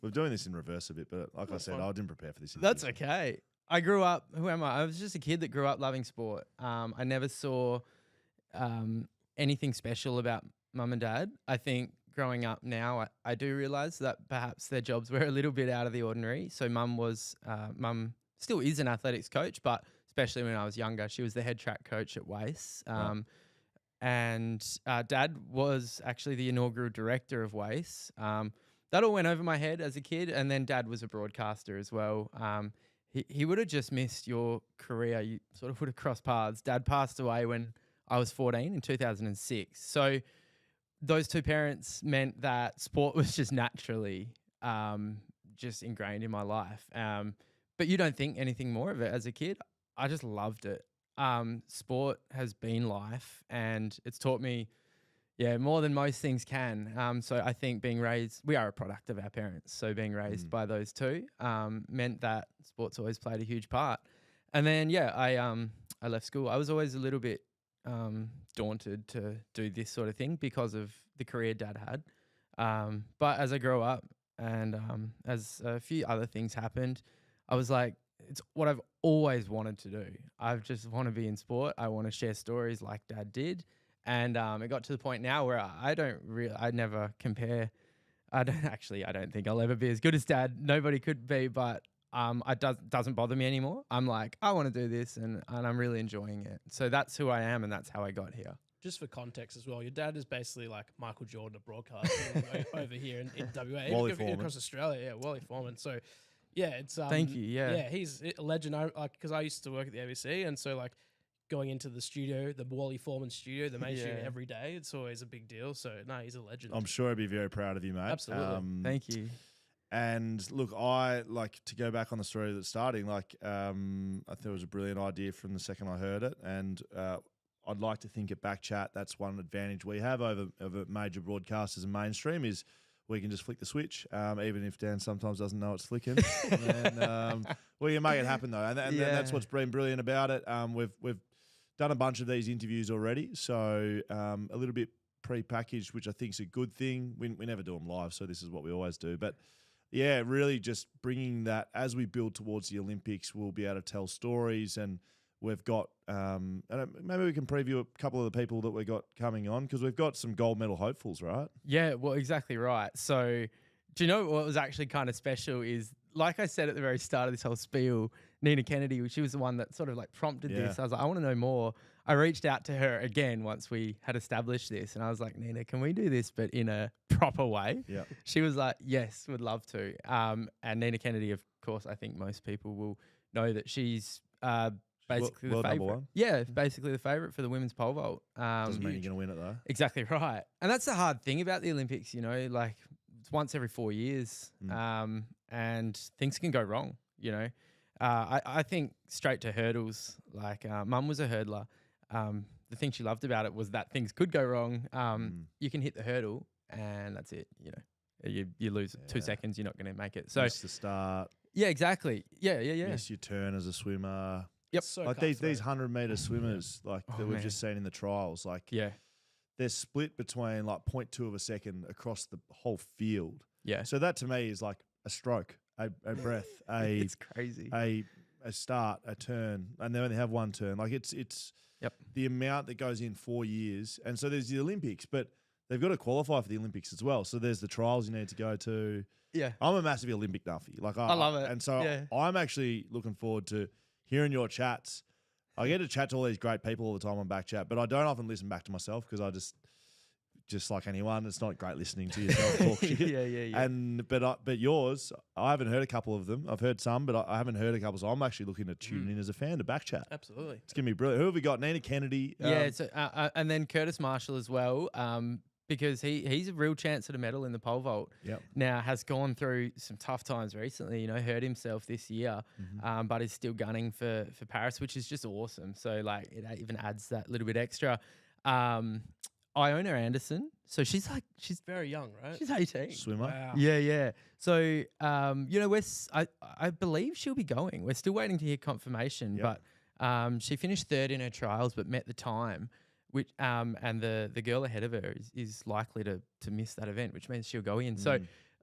We're doing this in reverse a bit, but like I said, I didn't prepare for this. That's okay. I grew up. Who am I? I was just a kid that grew up loving sport. I never saw anything special about mum and dad. I think growing up now, I do realise that perhaps their jobs were a little bit out of the ordinary. So mum still is an athletics coach, but especially when I was younger, she was the head track coach at Wace. And dad was actually the inaugural director of Wace. That all went over my head as a kid. And then dad was a broadcaster as well. He would have just missed your career. You sort of would have crossed paths. Dad passed away when I was 14 in 2006. So those two parents meant that sport was just naturally just ingrained in my life. But you don't think anything more of it as a kid. I just loved it. Sport has been life, and it's taught me, more than most things can. So I think being raised, we are a product of our parents. So being raised by those two meant that sports always played a huge part. And then, I left school. I was always a little bit daunted to do this sort of thing because of the career dad had. But as I grew up and as a few other things happened, I was like, it's what I've always wanted to do. I just want to be in sport. I want to share stories like dad did. And it got to the point now where I never compare. I don't think I'll ever be as good as dad. Nobody could be, but it doesn't bother me anymore. I'm like, I want to do this, and I'm really enjoying it. So that's who I am, and that's how I got here. Just for context as well, your dad is basically like Michael Jordan of broadcasting over here in WA. Wally even Foreman. across Australia, yeah, Wally Foreman. So, yeah, it's Thank you. Yeah, he's a legend. Because I used to work at the ABC, and so like going into the studio, the Wally Foreman studio, the main studio every day, it's always a big deal. So no, he's a legend. I'm sure I'd be very proud of you, mate. Absolutely. Thank you. And look, I like to go back on the story that's starting. Like, I thought it was a brilliant idea from the second I heard it, and I'd like to think at BackChat that's one advantage we have over major broadcasters and mainstream is we can just flick the switch, even if Dan sometimes doesn't know it's flicking. And we can make it happen though, and that's what's been brilliant about it. We've done a bunch of these interviews already, so a little bit pre-packaged, which I think is a good thing. We never do them live, so this is what we always do. But yeah, really just bringing that as we build towards the Olympics, we'll be able to tell stories, and we've got maybe we can preview a couple of the people that we got coming on, because we've got some gold medal hopefuls, right? Yeah, well, exactly right. So do you know what was actually kind of special is, like I said at the very start of this whole spiel, Nina Kennedy, she was the one that sort of like prompted this. I was like, I want to know more. I reached out to her again once we had established this, and I was like, Nina, can we do this but in a proper way? Yeah. She was like, yes, would love to. And Nina Kennedy, of course, I think most people will know that she's basically the world number favourite. one. Yeah, basically the favourite for the women's pole vault. Doesn't mean you're going to win it though. Exactly right. And that's the hard thing about the Olympics, you know, like it's once every 4 years, and things can go wrong, you know. I think straight to hurdles, like Mum was a hurdler. The thing she loved about it was that things could go wrong. You can hit the hurdle and that's it, you know. You lose 2 seconds, you're not going to make it. So Miss the start. Yeah, exactly. Yeah. Miss your turn as a swimmer. Yep. So Like these 100-meter swimmers, like that we've man. just seen in the trials, like they're split between like 0.2 of a second across the whole field. Yeah. So that to me is like a stroke, a breath, It's crazy. a start, a turn, and they only have one turn. Like it's the amount that goes in 4 years. And so there's the Olympics, but they've got to qualify for the Olympics as well. So there's the trials you need to go to. Yeah. I'm a massive Olympic nuffy. Like I love it. And so I'm actually looking forward to hearing your chats. I get to chat to all these great people all the time on BackChat, but I don't often listen back to myself because I just like anyone, it's not great listening to yourself talk shit. Yeah. And but yours, I haven't heard a couple of them. I've heard some, but I haven't heard a couple. So I'm actually looking to tune in as a fan to BackChat. Absolutely. It's gonna be brilliant. Who have we got? Nina Kennedy. And then Curtis Marshall as well, because he's a real chance at a medal in the pole vault. Yep. Now has gone through some tough times recently. You know, hurt himself this year, but is still gunning for Paris, which is just awesome. So like it even adds that little bit extra. Iona Anderson. So she's Very young, right? she's 18. Swimmer. Wow. Yeah. So, you know, I believe she'll be going. We're still waiting to hear confirmation, Yep. but she finished third in her trials, but met the time, which and the girl ahead of her is likely to miss that event, which means she'll go in. So,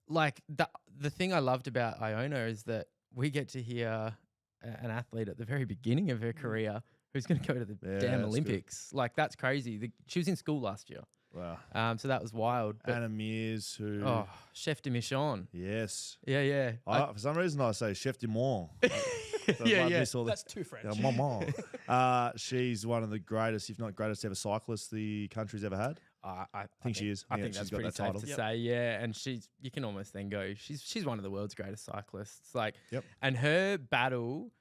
like the thing I loved about Iona is that we get to hear an athlete at the very beginning of her career who's going to go to the damn that's Olympics. Like that's crazy. She was in school last year. Wow. So that was wild. But, Anna Mears, who Chef de Mission. yes. Yeah. For some reason I say Chef du Monde. That's too French. Yeah, maman. She's one of the greatest, if not greatest ever cyclists the country's ever had. I think she is. I Yeah, think she's that's got pretty that safe title. to say. Yeah, and you can almost then go. She's one of the world's greatest cyclists. Like, and her battle,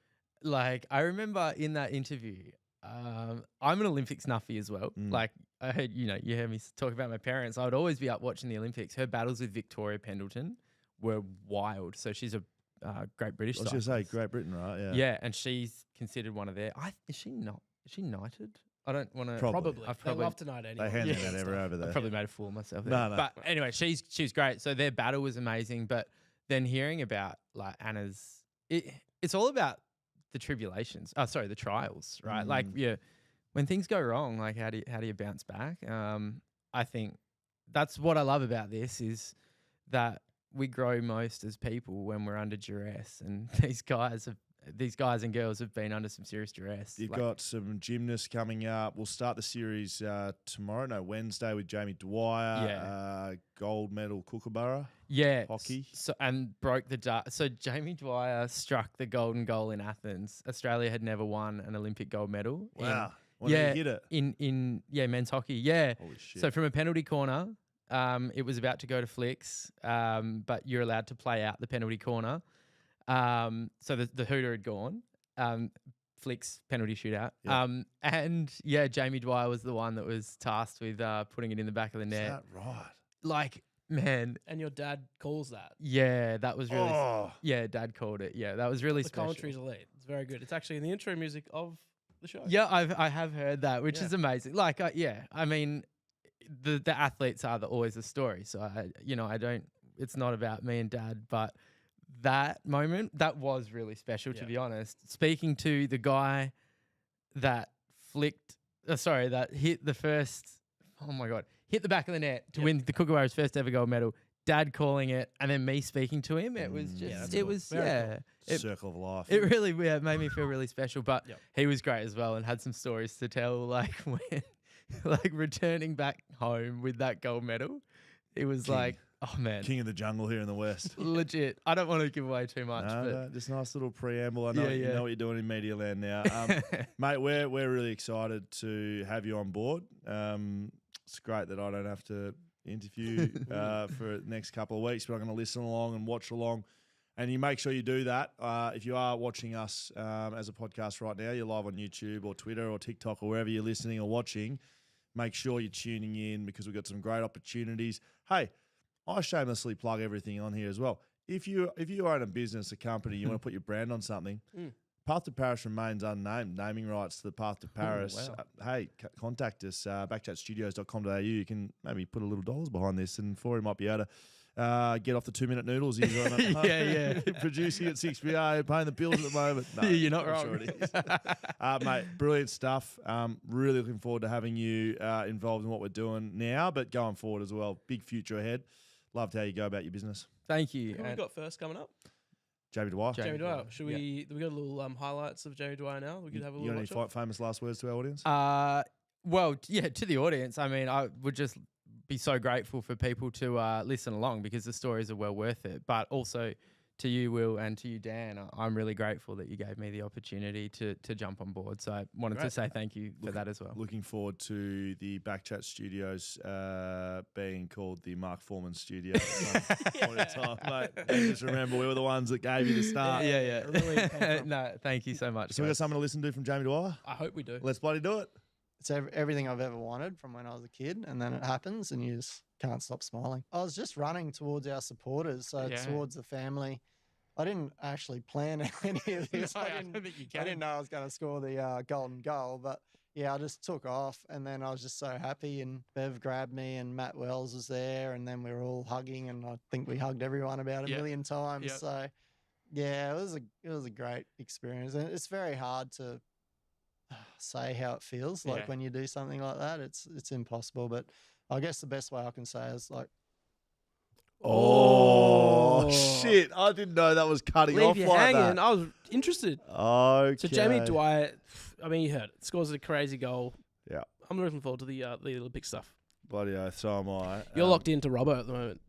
like I remember in that interview. I'm an Olympics nuffy as well. Like I heard, you heard me talk about my parents. I would always be up watching the Olympics. Her battles with Victoria Pendleton were wild. So she's a great British. I was going to say Great Britain, right? Yeah. Yeah, and she's considered one of their. Is she not? Is she knighted? I don't want to. Probably. I've They love to night anyway. They hand that over there. I probably made a fool of myself. No. But anyway, she's great. So their battle was amazing. But then hearing about like Anna's, it's all about the tribulations. The trials, right? Like, when things go wrong, like how do you bounce back? I think that's what I love about this is that we grow most as people when we're under duress, and these guys and girls have been under some serious duress. You've got some gymnasts coming up. We'll start the series Wednesday with Jamie Dwyer, gold medal Kookaburra. Yeah, hockey. So and broke the so Jamie Dwyer struck the golden goal in Athens. Australia had never won an Olympic gold medal. Wow. When did he hit it? In men's hockey. Yeah. Holy shit. So from a penalty corner, it was about to go to flicks, but you're allowed to play out the penalty corner. So the hooter had gone. Flicks penalty shootout. Yep. Jamie Dwyer was the one that was tasked with putting it in the back of the net. Is that right? Like, man. And your dad calls that. Yeah, that was really. Yeah, Dad called it. Yeah, that was really The special. commentary's elite. It's very good. It's actually in the intro music of the show. Yeah, I have heard that, which is amazing. Like, I mean, the athletes are always the story. So I don't. It's not about me and Dad, but that moment that was really special, to be honest. Speaking to the guy that that hit the first. Oh my God. Hit the back of the net to win the Kookaburra's first ever gold medal. Dad calling it, and then me speaking to him. It was just, Circle of life. It really made me feel really special. But he was great as well, and had some stories to tell. Like when, like returning back home with that gold medal, it was like, oh man, king of the jungle here in the West. Legit. I don't want to give away too much, but just a nice little preamble. I know you know what you're doing in Media Land now, mate. We're really excited to have you on board. It's great that I don't have to interview for the next couple of weeks, but I'm going to listen along and watch along. And you make sure you do that. If you are watching us as a podcast right now, you're live on YouTube or Twitter or TikTok or wherever you're listening or watching, make sure you're tuning in because we've got some great opportunities. Hey, I shamelessly plug everything on here as well. If you own a business, a company, you want to put your brand on something, Path to Paris remains unnamed. Naming rights to the Path to Paris. Hey, contact us, backchatstudios.com.au. You can maybe put a little dollars behind this, and Forey might be able to get off the 2-minute noodles he's on. Producing at 6PA, paying the bills at the moment. No, you're not wrong. Sure it is. Mate, brilliant stuff. Really looking forward to having you involved in what we're doing now, but going forward as well. Big future ahead. Loved how you go about your business. Thank you. Who we got first coming up? Jamie Dwyer. Jamie Dwyer. Should we? We got a little highlights of Jamie Dwyer now. We could have a little. You got any famous last words to our audience? Well, to the audience. I mean, I would just be so grateful for people to listen along because the stories are well worth it. But also to you, Will, and to you, Dan, I'm really grateful that you gave me the opportunity to jump on board. So I wanted to say thank you for that as well. Looking forward to the BackChat studios being called the Mark Foreman studio at some point in time, mate. And just remember, we were the ones that gave you the start. No, thank you so much. So we got something to listen to from Jamie Dwyer? I hope we do. Let's bloody do it. It's everything I've ever wanted from when I was a kid, and then it happens and you just can't stop smiling. I was just running towards our supporters, so towards the family. I didn't actually plan any of this. No, I don't think you can. I didn't know I was going to score the golden goal, but I just took off, and then I was just so happy, and Bev grabbed me, and Matt Wells was there, and then we were all hugging, and I think we hugged everyone about a million times. So, it was a great experience, and it's very hard to say how it feels like when you do something like that. It's impossible, but I guess the best way I can say is like, oh shit! I didn't know that was cutting off you like hanging. that. I was interested. Okay. So Jamie Dwyer, I mean, you heard it. Scores a crazy goal. Yeah. I'm looking forward to the Olympic stuff. Bloody oath, so am I. You're locked into Robbo at the moment.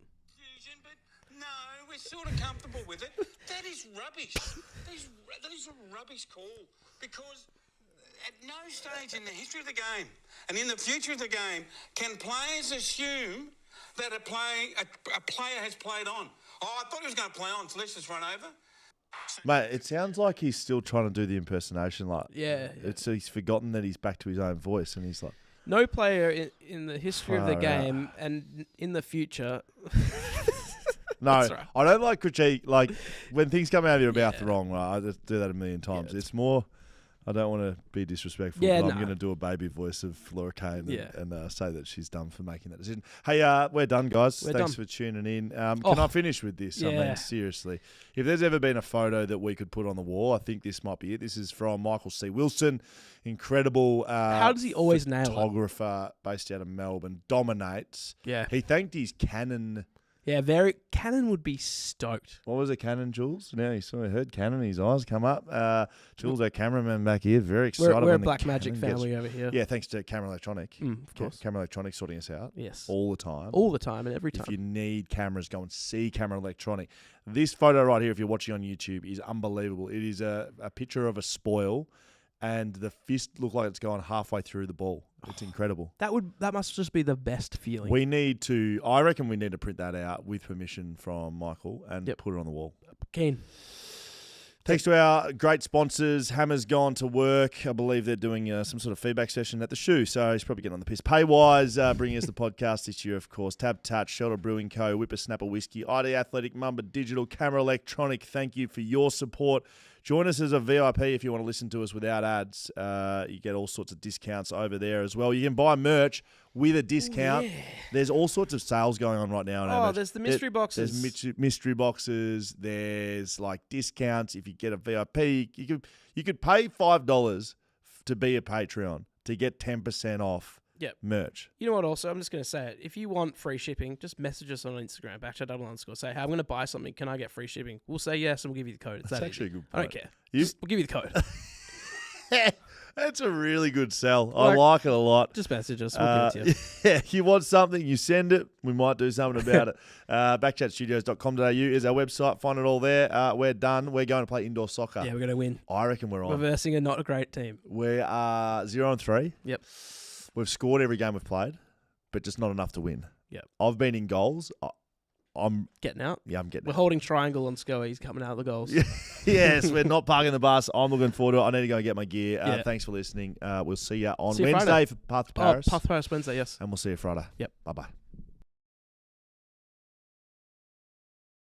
But no, we're sort of comfortable with it. That is rubbish. That is a rubbish call because at no stage in the history of the game and in the future of the game can players assume that a player has played on. Oh, I thought he was going to play on, so let's just run over. Mate, it sounds like he's still trying to do the impersonation. Like, he's forgotten that he's back to his own voice, and he's like, no player in the history of the game and in the future. No, right. I don't like critique. Like when things come out of your mouth wrong, right? I just do that a million times. It's more. I don't want to be disrespectful, but I'm going to do a baby voice of Laura Kane and say that she's done for making that decision. Hey, we're done, guys. Thanks for tuning in. Can I finish with this? I mean, seriously. If there's ever been a photo that we could put on the wall, I think this might be it. This is from Michael C. Wilson. Incredible how does he always nail it? Photographer based out of Melbourne. Dominates. Yeah. He thanked his Canon... Yeah, Cannon would be stoked. What was it, Cannon, Jules? Now he sort of heard Cannon, his eyes come up. Jules, our cameraman back here, very excited. We're a Black Magic family over here. Yeah, thanks to Camera Electronic. Of course. Camera Electronic sorting us out. Yes. All the time. All the time and every time. If you need cameras, go and see Camera Electronic. This photo right here, if you're watching on YouTube, is unbelievable. It is a picture of a spoil, and the fist looked like it's gone halfway through the ball. It's incredible. That must just be the best feeling. I reckon we need to print that out with permission from Michael and put it on the wall. Keen. Thanks to our great sponsors. Hammer's gone to work. I believe they're doing some sort of feedback session at the shoe, so he's probably getting on the piss. Paywise, bringing us the podcast this year, of course. TABtouch, Shelter Brewing Co., Whippersnapper Whisky, ID Athletic, Mamba Digital, Camera Electronic. Thank you for your support. Join us as a VIP if you want to listen to us without ads. You get all sorts of discounts over there as well. You can buy merch with a discount. Yeah. There's all sorts of sales going on right now. Oh, there's the mystery boxes. There's mystery boxes. There's like discounts if you get a VIP. You could pay $5 to be a Patreon to get 10% off. Yep. Merch. You know what? Also, I'm just going to say it. If you want free shipping, just message us on Instagram, backchat_. Say, hey, I'm going to buy something. Can I get free shipping? We'll say yes, and we'll give you the code. It's That's that actually easy. a good I don't point. care. You- We'll give you the code. That's a really good sell. I like it a lot. Just message us. We'll give it to you. Yeah, you want something, you send it. We might do something about it. Backchatstudios.com.au is our website. Find it all there. We're done. We're going to play indoor soccer. Yeah, we're going to win. I reckon we're We're on. versing a not a great team. We are 0-3. Yep. We've scored every game we've played, but just not enough to win. Yep. I've been in goals. I'm getting out. Yeah, I'm getting We're out. holding triangle on Scully. He's coming out of the goals. Yes, we're not parking the bus. I'm looking forward to it. I need to go and get my gear. Yeah. Thanks for listening. We'll see you on See you Wednesday Friday. for Path to Paris. Path to Paris Wednesday, yes. And we'll see you Friday. Yep. Bye-bye.